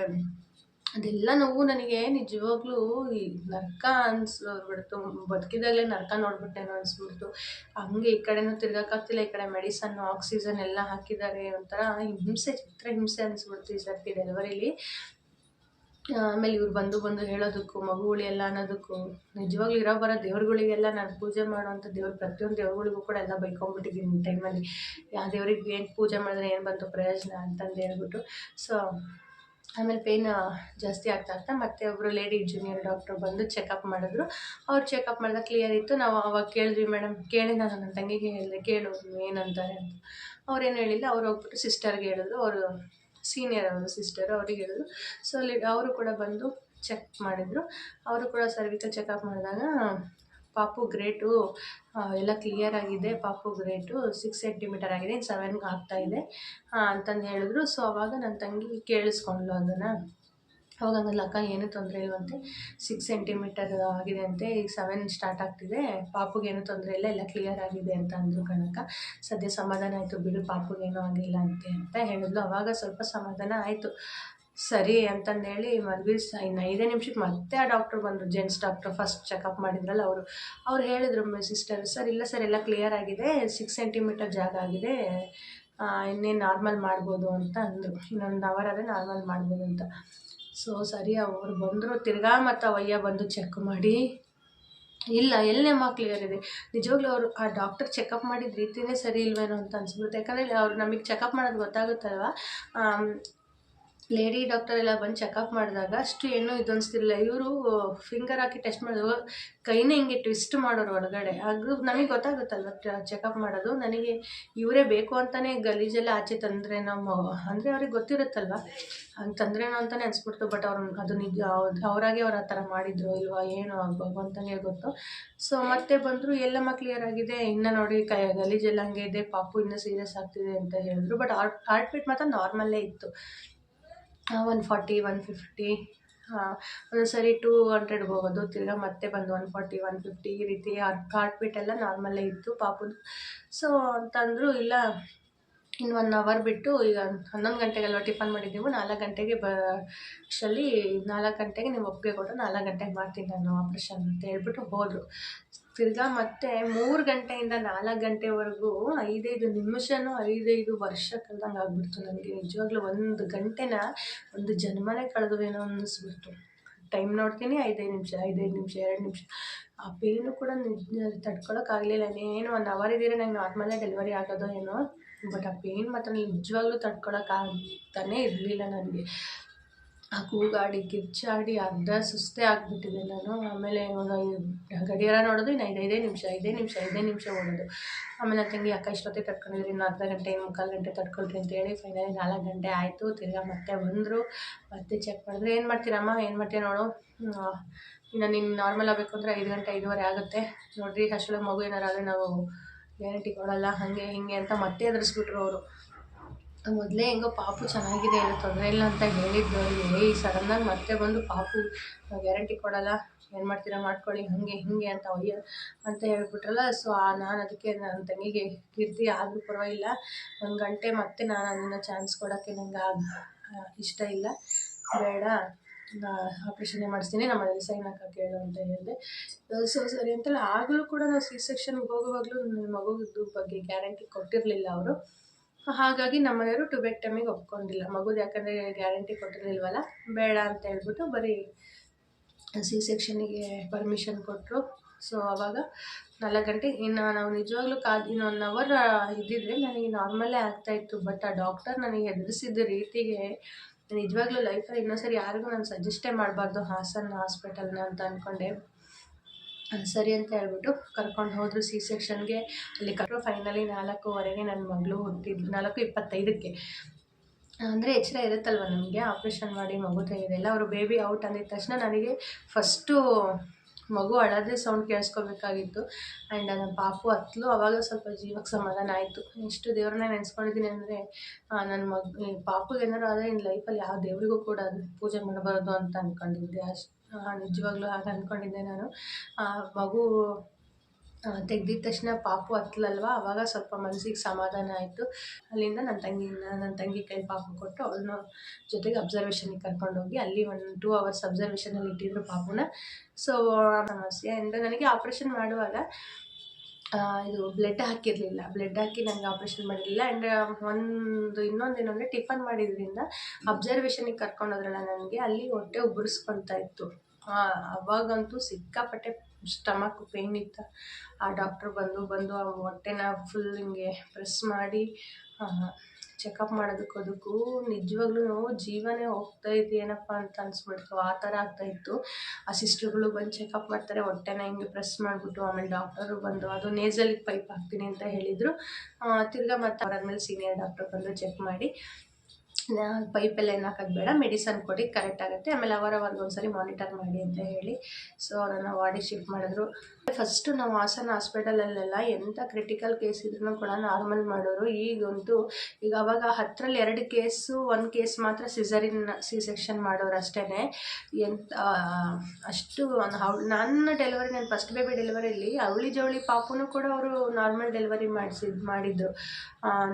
ಅದೆಲ್ಲ ನೋವು ನನಗೆ ನಿಜವಾಗ್ಲೂ ಈ ನರಕ ಅನಿಸ್ಬಿಡ್ತು. ಬದುಕಿದಾಗಲೇ ನರಕ ನೋಡ್ಬಿಟ್ಟೇನೋ ಅನಿಸ್ಬಿಡ್ತು. ಹಂಗೆ ಈ ಕಡೆನೂ ತಿರ್ಗೋಕ್ಕಾಗ್ತಿಲ್ಲ, ಈ ಕಡೆ ಮೆಡಿಸನ್ನು ಆಕ್ಸಿಜನ್ ಎಲ್ಲ ಹಾಕಿದ್ದಾರೆ. ಒಂಥರ ಹಿಂಸೆ, ಚಿತ್ರ ಹಿಂಸೆ ಅನಿಸ್ಬಿಡ್ತು ಈ ಸರ್ತಿ ಡೆಲಿವರಿಲಿ. ಆಮೇಲೆ ಇವ್ರು ಬಂದು ಬಂದು ಹೇಳೋದಕ್ಕೂ ಮಗು ಉಳಿಯಲ್ಲ ಅನ್ನೋದಕ್ಕೂ ನಿಜವಾಗ್ಲೂ ಇರೋ ಬರೋ ದೇವ್ರುಗಳಿಗೆಲ್ಲ ನಾನು ಪೂಜೆ ಮಾಡುವಂಥ ದೇವ್ರು ಪ್ರತಿಯೊಂದು ದೇವ್ರುಗಳಿಗೂ ಕೂಡ ಎಲ್ಲ ಬೈಕೊಂಡ್ಬಿಟ್ಟಿದ್ದೀನಿ ಟೈಮಲ್ಲಿ. ಯಾವ ದೇವ್ರಿಗೆ ಏನು ಪೂಜೆ ಮಾಡಿದ್ರೆ ಏನು ಬಂತು ಪ್ರಯೋಜನ ಅಂತಂದು ಹೇಳ್ಬಿಟ್ಟು. ಸೊ ಆಮೇಲೆ ಪೇಯ್ನ್ ಜಾಸ್ತಿ ಆಗ್ತಾ ಮತ್ತೆ ಒಬ್ಬರು ಲೇಡಿ ಜೂನಿಯರ್ ಡಾಕ್ಟ್ರು ಬಂದು ಚೆಕಪ್ ಮಾಡಿದ್ರು. ಅವ್ರು ಚೆಕಪ್ ಮಾಡಿದಾಗ ಕ್ಲಿಯರ್ ಇತ್ತು. ನಾವು ಅವಾಗ ಕೇಳಿದ್ವಿ ಮೇಡಮ್, ಕೇಳಿ ನಾನು ನನ್ನ ತಂಗಿಗೆ ಹೇಳಿದೆ ಕೇಳು ಏನಂತಾರೆ ಅಂತ. ಅವ್ರೇನು ಹೇಳಿಲ್ಲ. ಅವ್ರು ಹೋಗ್ಬಿಟ್ಟು ಸಿಸ್ಟರ್ಗೆ ಹೇಳಿದ್ರು. ಅವರು ಸೀನಿಯರ್ ಅವರು ಸಿಸ್ಟರ್, ಅವ್ರಿಗೆ ಹೇಳಿದ್ರು. ಸೊ ಅಲ್ಲಿ ಅವರು ಕೂಡ ಬಂದು ಚೆಕ್ ಮಾಡಿದರು. ಅವರು ಕೂಡ ಸರ್ವಿಕಲ್ ಚೆಕಪ್ ಮಾಡಿದಾಗ ಪಾಪು ಗ್ರೇಟು ಎಲ್ಲ ಕ್ಲಿಯರ್ ಆಗಿದೆ, ಪಾಪು ಗ್ರೇಟು 6 ಸೆಂಟಿಮೀಟರ್ ಆಗಿದೆ, 7 ಆಗ್ತಾಯಿದೆ ಅಂತಂದು ಹೇಳಿದ್ರು. ಸೊ ಅವಾಗ ನನ್ನ ತಂಗಿ ಕೇಳಿಸ್ಕೊಂಡ್ಲು ಅದನ್ನು. ಅವಾಗ ಹಂಗಲ್ಲ ಅಕ್ಕ, ಏನೂ ತೊಂದರೆ ಇಲ್ವಂತೆ, 6 ಸೆಂಟಿಮೀಟರ್ ಆಗಿದೆ ಅಂತೆ, ಈಗ 7 ಸ್ಟಾರ್ಟ್ ಆಗ್ತಿದೆ, ಪಾಪುಗೇನು ತೊಂದರೆ ಇಲ್ಲ, ಎಲ್ಲ ಕ್ಲಿಯರ್ ಆಗಿದೆ ಅಂತ ಅಂದರು ಕಣಕ್ಕ. ಸದ್ಯ ಸಮಾಧಾನ ಆಯಿತು ಬಿಡು, ಪಾಪುಗೇನೂ ಆಗಿಲ್ಲ ಅಂತೆ ಅಂತ ಹೇಳಿದ್ಲು. ಅವಾಗ ಸ್ವಲ್ಪ ಸಮಾಧಾನ ಆಯಿತು. ಸರಿ ಅಂತಂದೇಳಿ ಇನ್ನು 5 ನಿಮಿಷಕ್ಕೆ ಮತ್ತೆ ಆ ಡಾಕ್ಟ್ರು ಬಂದರು, ಜೆಂಟ್ಸ್ ಡಾಕ್ಟ್ರು, ಫಸ್ಟ್ ಚೆಕಪ್ ಮಾಡಿದ್ರಲ್ಲ ಅವರು. ಅವ್ರು ಹೇಳಿದ್ರು ಸಿಸ್ಟರ್, ಸರ್ ಇಲ್ಲ ಸರ್ ಎಲ್ಲ ಕ್ಲಿಯರ್ ಆಗಿದೆ, 6 ಸೆಂಟಿಮೀಟರ್ ಜಾಗ ಆಗಿದೆ, ಇನ್ನೇನು ನಾರ್ಮಲ್ ಮಾಡ್ಬೋದು ಅಂತ ಅಂದರು. ಇನ್ನೊಂದು ಅವರ್ ಆದರೆ ನಾರ್ಮಲ್ ಮಾಡ್ಬೋದು ಅಂತ. ಸೊ ಸರಿ ಅವರು ಬಂದರು. ತಿರ್ಗಾ ಮತ್ತು ಅವಯ್ಯ ಬಂದು ಚೆಕ್ ಮಾಡಿ, ಇಲ್ಲ ಎಲ್ಲೇಮ್ಮ ಕ್ಲಿಯರ್ ಇದೆ. ನಿಜವಾಗ್ಲೂ ಅವರು ಆ ಡಾಕ್ಟರ್ ಚೆಕಪ್ ಮಾಡಿದ ರೀತಿಯೇ ಸರಿ ಇಲ್ವೇನೋ ಅಂತ ಅನ್ಸ್ಬಿಡುತ್ತೆ. ಯಾಕಂದರೆ ಅವ್ರು ನಮಗೆ ಚೆಕಪ್ ಮಾಡೋದು ಗೊತ್ತಾಗುತ್ತಲ್ವ. ಲೇಡಿ ಡಾಕ್ಟರ್ ಎಲ್ಲ ಬಂದು ಚೆಕಪ್ ಮಾಡಿದಾಗ ಅಷ್ಟು ಏನೂ ಇದು ಅನಿಸ್ತಿರಲಿಲ್ಲ. ಇವರು ಫಿಂಗರ್ ಹಾಕಿ ಟೆಸ್ಟ್ ಮಾಡಿದ್ರು, ಕೈನೇ ಹಿಂಗೆ ಟ್ವಿಸ್ಟ್ ಮಾಡೋರು ಒಳಗಡೆ. ಅದು ನಮಗೆ ಗೊತ್ತಾಗುತ್ತಲ್ವ ಚೆಕಪ್ ಮಾಡೋದು. ನನಗೆ ಇವರೇ ಬೇಕು ಅಂತಲೇ ಗಲೀಜೆಲ್ಲ ಆಚೆ ತಂದ್ರೇನೋ, ಅಂದರೆ ಅವ್ರಿಗೆ ಗೊತ್ತಿರುತ್ತಲ್ವ, ಹಂಗೆ ತಂದ್ರೇನೋ ಅಂತಲೇ ಅನಿಸ್ಬಿಡ್ತು. ಬಟ್ ಅವ್ರು ಅದು ನಿಜ ಅವರಾಗೆ ಅವ್ರು ಆ ಥರ ಮಾಡಿದ್ರು ಇಲ್ವಾ ಏನೋ ಭಗವಂತನಿಗೆ ಗೊತ್ತು. ಸೊ ಮತ್ತೆ ಬಂದರು, ಎಲ್ಲಮ್ಮ ಕ್ಲಿಯರ್ ಆಗಿದೆ, ಇನ್ನು ನೋಡಿ ಗಲೀಜೆಲ್ಲ ಹಂಗೆ ಇದೆ, ಪಾಪು ಇನ್ನೂ ಸೀರಿಯಸ್ ಆಗ್ತಿದೆ ಅಂತ ಹೇಳಿದ್ರು. ಬಟ್ ಹಾರ್ಟ್ ಬೀಟ್ ಮಾತ್ರ ನಾರ್ಮಲ್ಲೇ ಇತ್ತು, 140 150, ಒಂದೊಂದು ಸರಿ 200 ಹೋಗೋದು, ತಿರ್ಗಾ ಮತ್ತೆ ಬಂದು 140 150 ಈ ರೀತಿ ಹಾರ್ಟ್ ಬೀಟ್ ಎಲ್ಲ ನಾರ್ಮಲ್ಲೇ ಇತ್ತು ಪಾಪುದು. ಸೊ ಅಂತಂದರು, ಇಲ್ಲ ಇನ್ನು 1 ಅವರ್ ಬಿಟ್ಟು, ಈಗ 11 ಗಂಟೆಗೆಲ್ಲ ಟಿಫನ್ ಮಾಡಿದ್ದೀವಿ, 4 ಗಂಟೆಗೆ ಅಷ್ಟರಲ್ಲಿ 4 ಗಂಟೆಗೆ ನೀವು ಒಪ್ಪಿಗೆ ಕೊಟ್ಟರೆ 4 ಗಂಟೆಗೆ ಮಾಡ್ತೀನಿ ನಾನು ಆಪ್ರೇಷನ್ ಅಂತ ಹೇಳ್ಬಿಟ್ಟು ಹೋದರು. ತಿರ್ಗಾ ಮತ್ತೆ 3 ಗಂಟೆಯಿಂದ 4 ಗಂಟೆವರೆಗೂ 5 ನಿಮಿಷನೂ 5 ವರ್ಷ ಕಳೆದಂಗೆ ಆಗ್ಬಿಡ್ತು ನನಗೆ. ನಿಜವಾಗ್ಲೂ 1 ಗಂಟೆನ ಒಂದು ಜನ್ಮನೇ ಕಳೆದ್ವೇನೋ ಅನ್ನಿಸ್ಬಿಡ್ತು. ಟೈಮ್ ನೋಡ್ತೀನಿ, 5 ನಿಮಿಷ 5 ನಿಮಿಷ 2 ನಿಮಿಷ. ಆ ಪೇಯ್ನು ಕೂಡ ತಡ್ಕೊಳಕ್ಕಾಗಲಿಲ್ಲ. ಇನ್ನೇನು 1 ಅವರ್ ಇದ್ದರೆ ನಂಗೆ ನಾರ್ಮಲ್ಲೇ ಡೆಲಿವರಿ ಆಗೋದೋ ಏನೋ. ಬಟ್ ಆ ಪೇಯ್ನ್ ಮಾತ್ರ ನಿಜವಾಗ್ಲೂ ತಡ್ಕೊಳಕ್ಕಾಗ್ತಾನೇ ಇರಲಿಲ್ಲ ನನಗೆ. ಆ ಕೂಗಾಡಿ ಕಿರ್ಚಾಡಿ ಅರ್ಧ ಸುಸ್ತೇ ಆಗಿಬಿಟ್ಟಿದೆ ನಾನು. ಆಮೇಲೆ ಗಡಿಯಾರ ನೋಡೋದು, ಇನ್ನು 5 ನಿಮಿಷ ಓಡೋದು. ಆಮೇಲೆ ನನ್ನ ತಂಗಿ, ಅಕ್ಕ ಇಷ್ಟೊತ್ತಿಗೆ ತಡ್ಕೊಂಡಿದ್ರು, ಇನ್ನು ಅರ್ಧ ಗಂಟೆ, 3/4 ಗಂಟೆ ತಡ್ಕೊಳ್ರಿ ಅಂತ ಹೇಳಿ ಫೈನಲಿ 4 ಗಂಟೆ ಆಯಿತು. ತಿರ್ಗಾ ಮತ್ತೆ ಬಂದರು, ಮತ್ತೆ ಚೆಕ್ ಮಾಡಿದ್ರು. ಏನು ಮಾಡ್ತೀರಮ್ಮ, ಏನು ಮಾಡ್ತೀಯ ನೋಡು, ಇನ್ನು ನೀನು ನಾರ್ಮಲ್ ಆಗಬೇಕು ಅಂದರೆ 5 ಗಂಟೆ 5:15 ಆಗುತ್ತೆ ನೋಡಿರಿ, ಅಷ್ಟರೊಳಗೆ ಮಗು ಏನಾರು ಆದರೆ ನಾವು ಗ್ಯಾರಂಟಿ ಕೊಡೋಲ್ಲ, ಹಾಗೆ ಹೀಗೆ ಅಂತ ಮತ್ತೆ ಎದುರಿಸ್ಬಿಟ್ರು ಅವರು. ಮೊದಲೇ ಹೆಂಗೋ ಪಾಪು ಚೆನ್ನಾಗಿದೆ, ಏನು ತೊಂದರೆ ಇಲ್ಲ ಅಂತ ಹೇಳಿದ್ದು ಅವ್ರಿಗೆ, ಈ ಸಡನ್ನಾಗಿ ಮತ್ತೆ ಬಂದು ಪಾಪು ಗ್ಯಾರಂಟಿ ಕೊಡೋಲ್ಲ, ಏನು ಮಾಡ್ತೀರಾ ಮಾಡ್ಕೊಳ್ಳಿ, ಹಾಗೆ ಹೀಗೆ ಅಂತ ಅಂತ ಹೇಳ್ಬಿಟ್ರಲ್ಲ. ಸೊ ನಾನು ಅದಕ್ಕೆ ನನ್ನ ತಂಗಿಗೆ ಕೀರ್ತಿ ಆದರೂ ಪರವಾಗಿಲ್ಲ, 1 ಗಂಟೆ ಮತ್ತೆ ನಾನು ಅದನ್ನು ಚಾನ್ಸ್ ಕೊಡೋಕ್ಕೆ ನಂಗೆ ಇಷ್ಟ ಇಲ್ಲ, ಬೇಡ ಆಪ್ರೇಷನ್ನೇ ಮಾಡಿಸ್ತೀನಿ, ನಮ್ಮ ಮನೇಲಿ ಸೈನ್ ಹಾಕಕ್ಕೆ ಹೇಳು ಅಂತ ಹೇಳಿದೆ. ಸೊ ಸರಿ ಅಂತೇಳಿ ಆಗಲೂ ಕೂಡ ನಾವು C-ಸೆಕ್ಷನ್ಗೆ ಹೋಗುವಾಗಲೂ ನನ್ನ ಮಗುದು ಬಗ್ಗೆ ಗ್ಯಾರಂಟಿ ಕೊಟ್ಟಿರಲಿಲ್ಲ ಅವರು. ಹಾಗಾಗಿ ನಮ್ಮ ಮನೆಯವರು ಟ್ಯೂಬೆಕ್ಟಮಿಗೆ ಒಪ್ಕೊಂಡಿಲ್ಲ ಮಗುದು, ಯಾಕಂದರೆ ಗ್ಯಾರಂಟಿ ಕೊಟ್ಟಿರಲಿಲ್ವಲ್ಲ, ಬೇಡ ಅಂತ ಹೇಳ್ಬಿಟ್ಟು ಬರೀ C-ಸೆಕ್ಷನಿಗೆ ಪರ್ಮಿಷನ್ ಕೊಟ್ಟರು. ಸೊ ಆವಾಗ 4 ಗಂಟೆ, ಇನ್ನು ನಾವು ನಿಜವಾಗ್ಲೂ ಇನ್ನು 1 ಅವರ್ ಇದ್ದಿದ್ರೆ ನನಗೆ ನಾರ್ಮಲ್ಲೇ ಆಗ್ತಾಯಿತ್ತು. ಬಟ್ ಆ ಡಾಕ್ಟರ್ ನನಗೆ ಹೆದರಿಸಿದ ರೀತಿಗೆ ನಿಜವಾಗ್ಲೂ ಲೈಫಲ್ಲಿ ಇನ್ನೊಂದ್ಸರಿ ಯಾರಿಗೂ ನಾನು ಸಜೆಸ್ಟೇ ಮಾಡಬಾರ್ದು ಹಾಸನ್ ಹಾಸ್ಪಿಟಲ್ನ ಅಂತ ಅಂದ್ಕೊಂಡೆ. ಸರಿ ಅಂತ ಹೇಳ್ಬಿಟ್ಟು ಕರ್ಕೊಂಡು ಹೋದರು C-ಸೆಕ್ಷನ್ಗೆ. ಅಲ್ಲಿ ಫೈನಲಿ 4:15ಗೆ ನನ್ನ ಮಗಳು ಹುಟ್ಟಿದ್ಲು, 4:25ಕ್ಕೆ. ಅಂದರೆ ಎಚ್ಚರ ಇರುತ್ತಲ್ವ ನಮಗೆ, ಆಪ್ರೇಷನ್ ಮಾಡಿ ಮಗು ತೆಗೆದೆಲ್ಲ. ಅವರು ಬೇಬಿ ಔಟ್ ಅಂದಿದ ತಕ್ಷಣ ನನಗೆ ಫಸ್ಟು ಮಗು ಅಳೋದೇ ಸೌಂಡ್ ಕೇಳಿಸ್ಕೋಬೇಕಾಗಿತ್ತು. ಆ್ಯಂಡ್ ನನ್ನ ಪಾಪು ಹತ್ಲು, ಆವಾಗ ಸ್ವಲ್ಪ ಜೀವಕ್ಕೆ ಸಮಾಧಾನ ಆಯಿತು. ಎಷ್ಟು ದೇವ್ರನ್ನ ನೆನೆಸ್ಕೊಂಡಿದ್ದೀನಿ ಅಂದರೆ, ನನ್ನ ಪಾಪುಗೆ ಏನಾರು ಆದರೆ ಇನ್ನು ಲೈಫಲ್ಲಿ ಯಾವ ದೇವರಿಗೂ ಕೂಡ ಅದು ಪೂಜೆ ಮಾಡಬಾರ್ದು ಅಂತ ಅಂದ್ಕೊಂಡಿದ್ದೆ. ನಿಜವಾಗ್ಲೂ ಹಾಗೆ ಅಂದ್ಕೊಂಡಿದ್ದೆ ನಾನು. ಮಗು ತೆಗ್ದಿದ ತಕ್ಷಣ ಪಾಪು ಹತ್ಲಲ್ವ, ಆವಾಗ ಸ್ವಲ್ಪ ಮನಸ್ಸಿಗೆ ಸಮಾಧಾನ ಆಯಿತು. ಅಲ್ಲಿಂದ ನನ್ನ ತಂಗಿ ಕೈಲಿ ಪಾಪು ಕೊಟ್ಟು ಅವಳನ್ನ ಜೊತೆಗೆ ಅಬ್ಸರ್ವೇಷನಿಗೆ ಕರ್ಕೊಂಡೋಗಿ ಅಲ್ಲಿ 1-2 ಅವರ್ಸ್ ಅಬ್ಸರ್ವೇಷನಲ್ಲಿ ಇಟ್ಟಿದ್ರು ಪಾಪುನ. ಸೊ ಸಮಸ್ಯೆ ಆ್ಯಂಡ್ ನನಗೆ ಆಪ್ರೇಷನ್ ಮಾಡುವಾಗ ಇದು ಬ್ಲಡ್ ಹಾಕಿರಲಿಲ್ಲ. ಬ್ಲಡ್ ಹಾಕಿ ನನಗೆ ಆಪ್ರೇಷನ್ ಮಾಡಿರಲಿಲ್ಲ. ಆ್ಯಂಡ್ ಇನ್ನೊಂದೇನೆಂದರೆ ಟಿಫನ್ ಮಾಡಿದ್ರಿಂದ ಅಬ್ಸರ್ವೇಷನಿಗೆ ಕರ್ಕೊಂಡೋದ್ರಲ್ಲ ನನಗೆ, ಅಲ್ಲಿ ಹೊಟ್ಟೆ ಉಬ್ಬರಿಸ್ಕೊಳ್ತಾ ಇತ್ತು. ಅವಾಗಂತೂ ಸಿಕ್ಕಾಪಟ್ಟೆ ಸ್ಟಮಕ್ ಪೇಯ್ನ್ ಇತ್ತು. ಆ ಡಾಕ್ಟ್ರು ಬಂದು ಆ ಹೊಟ್ಟೆನ ಫುಲ್ ಹಿಂಗೆ ಪ್ರೆಸ್ ಮಾಡಿ ಚೆಕಪ್ ಮಾಡೋದಕ್ಕೂ ನಿಜವಾಗ್ಲೂ ಜೀವನೇ ಹೋಗ್ತಾ ಇದೆಯೇನಪ್ಪ ಅಂತ ಅನಿಸ್ಬಿಡ್ತು. ಆ ಥರ ಆಗ್ತಾಯಿತ್ತು. ಆ ಸಿಸ್ಟರ್ಗಳು ಬಂದು ಚೆಕಪ್ ಮಾಡ್ತಾರೆ, ಹೊಟ್ಟೆನ ಹಿಂಗೆ ಪ್ರೆಸ್ ಮಾಡಿಬಿಟ್ಟು. ಆಮೇಲೆ ಡಾಕ್ಟರು ಬಂದು ಅದು ನೇಸಲಿಗೆ ಪೈಪ್ ಹಾಕ್ತೀನಿ ಅಂತ ಹೇಳಿದರು. ತಿರ್ಗಾ ಮತ್ತು ಅವರಾದ್ಮೇಲೆ ಸೀನಿಯರ್ ಡಾಕ್ಟ್ರು ಬಂದು ಚೆಕ್ ಮಾಡಿ, ಪೈಪೆಲ್ಲ ಏನು ಹಾಕೋದು ಬೇಡ, ಮೆಡಿಸನ್ ಕೊಡಿ, ಕರೆಕ್ಟ್ ಆಗುತ್ತೆ, ಆಮೇಲೆ ಒಂದ್ಸರಿ ಮಾನಿಟರ್ ಮಾಡಿ ಅಂತ ಹೇಳಿ ಅವರನ್ನು ವಾರ್ಡಿಗೆ ಶಿಫ್ಟ್ ಮಾಡಿದ್ರು. ಫಸ್ಟು ನಾವು ಹಾಸನ ಹಾಸ್ಪಿಟಲಲ್ಲೆಲ್ಲ ಎಂಥ ಕ್ರಿಟಿಕಲ್ ಕೇಸ್ ಇದ್ರೂ ಕೂಡ ನಾರ್ಮಲ್ ಮಾಡೋರು. ಈಗಂತೂ ಅವಾಗ 10ರಲ್ಲಿ 2 ಕೇಸು, 1 ಕೇಸ್ ಮಾತ್ರ ಸಿ ಸೆಕ್ಷನ್ ಮಾಡೋರು ಅಷ್ಟೇ. ಅಷ್ಟು ನನ್ನ ಡೆಲಿವರಿ, ನನ್ನ ಫಸ್ಟ್ ಬೇಬಿ ಡೆಲಿವರಿಯಲ್ಲಿ ಅವಳಿ ಜವಳಿ ಪಾಪುನೂ ಕೂಡ ಅವರು ನಾರ್ಮಲ್ ಡೆಲಿವರಿ ಮಾಡಿದ್ರು.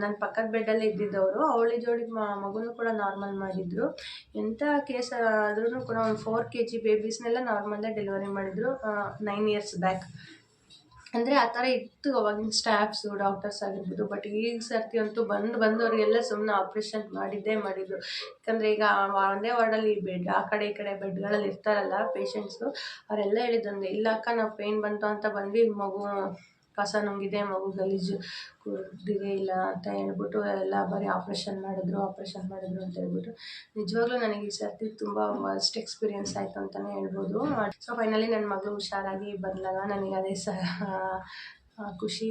ನನ್ನ ಪಕ್ಕದ ಬೆಡ್ಡಲ್ಲೇ ಇದ್ದಿದ್ದವರು ಅವಳಿ ಜೋಡಿ ಮಗುನೂ ಕೂಡ ನಾರ್ಮಲ್ ಮಾಡಿದರು. ಎಂಥ ಕೇಸ್ ಆದ್ರೂ ಕೂಡ ಒಂದು 4 kg ಬೇಬೀಸ್ನೆಲ್ಲ ನಾರ್ಮಲ್ಲೇ ಡೆಲಿವರಿ ಮಾಡಿದರು 9 years ಬ್ಯಾಕ್. ಅಂದರೆ ಆ ಥರ ಇತ್ತು ಅವಾಗಿನ ಸ್ಟಾಫ್ಸು, ಡಾಕ್ಟರ್ಸ್ ಆಗಿರ್ಬೋದು. ಬಟ್ ಈಗ ಸರ್ತಿ ಅಂತೂ ಬಂದವರಿಗೆಲ್ಲ ಸುಮ್ಮನೆ ಆಪ್ರೇಷನ್ ಮಾಡಿದ್ದು. ಯಾಕಂದರೆ ಈಗ ಒಂದೇ ವಾರ್ಡಲ್ಲಿ ಆ ಕಡೆ ಈ ಕಡೆ ಬೆಡ್ಗಳಲ್ಲಿ ಇರ್ತಾರಲ್ಲ ಪೇಷಂಟ್ಸು, ಅವರೆಲ್ಲ ಹೇಳಿದ್ದೊಂದು, ಇಲ್ಲ ಅಕ್ಕ ನಾವು ಪೇಯ್ನ್ ಬಂತು ಅಂತ ಬಂದ್ವಿ, ಮಗು ಕಸ ನುಂಗಿದೆ, ಮಗು ಗಲೀಜು ಕುಡಿದಿದೆ ಇಲ್ಲ ಅಂತ ಹೇಳ್ಬಿಟ್ಟು ಎಲ್ಲ ಬರೀ ಆಪ್ರೇಷನ್ ಮಾಡಿದ್ರು ಅಂತ ಹೇಳ್ಬಿಟ್ಟು. ನಿಜವಾಗ್ಲೂ ನನಗೆ ಈ ಸರ್ತಿ ತುಂಬ ವರ್ಸ್ಟ್ ಎಕ್ಸ್ಪೀರಿಯೆನ್ಸ್ ಆಯಿತು ಅಂತಲೇ ಹೇಳ್ಬೋದು. ಸೊ ಫೈನಲಿ ನನ್ನ ಮಗಳು ಹುಷಾರಾಗಿ ಬಂದಾಗ ನನಗೆ ಅದೇ ಖುಷಿ.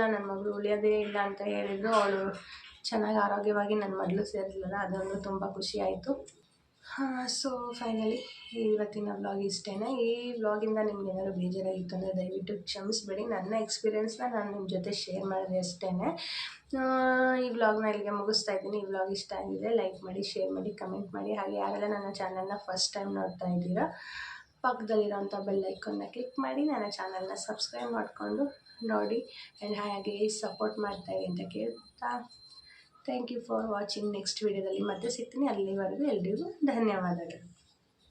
ನನ್ನ ಮಗಳು ಉಳಿಯೋದೇ ಇಲ್ಲ ಅಂತ ಹೇಳಿದ್ರು. ಅವಳು ಚೆನ್ನಾಗಿ ಆರೋಗ್ಯವಾಗಿ ನನ್ನ ಮಗಳು ಸೇರಿದ್ಲಲ್ಲ, ಅದೊಂದು ತುಂಬ ಖುಷಿ ಆಯಿತು. ಸೊ ಫೈನಲಿ ಇವತ್ತಿನ ವ್ಲಾಗ್ ಇಷ್ಟೇ. ಈ ವ್ಲಾಗಿಂದ ನಿಮ್ಗೆ ಏನಾದ್ರು ಬೇಜಾರಾಗಿತ್ತು ಅಂದರೆ ದಯವಿಟ್ಟು ಕ್ಷಮಿಸಬೇಡಿ. ನನ್ನ ಎಕ್ಸ್ಪೀರಿಯೆನ್ಸ್ನ ನಾನು ನಿಮ್ಮ ಜೊತೆ ಶೇರ್ ಮಾಡಿದೆ ಅಷ್ಟೇ. ಈ ವ್ಲಾಗ್ನ ಇಲ್ಲಿಗೆ ಮುಗಿಸ್ತಾ ಇದ್ದೀನಿ. ಈ ವ್ಲಾಗ್ ಇಷ್ಟ ಆಗಿದೆ ಲೈಕ್ ಮಾಡಿ, ಶೇರ್ ಮಾಡಿ, ಕಮೆಂಟ್ ಮಾಡಿ. ಹಾಗೆ ಯಾರೆಲ್ಲ ನನ್ನ ಚಾನಲ್ನ ಫಸ್ಟ್ ಟೈಮ್ ನೋಡ್ತಾ ಇದ್ದೀರಾ, ಪಕ್ಕದಲ್ಲಿರೋಂಥ ಬೆಲ್ ಐಕಾನ್ನ ಕ್ಲಿಕ್ ಮಾಡಿ ನನ್ನ ಚಾನಲ್ನ ಸಬ್ಸ್ಕ್ರೈಬ್ ಮಾಡಿಕೊಂಡು ನೋಡಿ. ಆ್ಯಂಡ್ ಹಾಗೆ ಸಪೋರ್ಟ್ ಮಾಡ್ತಾಯಿರಿ ಅಂತ ಕೇಳ್ತಾ, thank you for watching. Next ವೀಡಿಯೋದಲ್ಲಿ ಮತ್ತೆ ಸಿಗ್ತೀನಿ. ಅಲ್ಲಿವರೆಗೂ ಎಲ್ರಿಗೂ ಧನ್ಯವಾದಗಳು.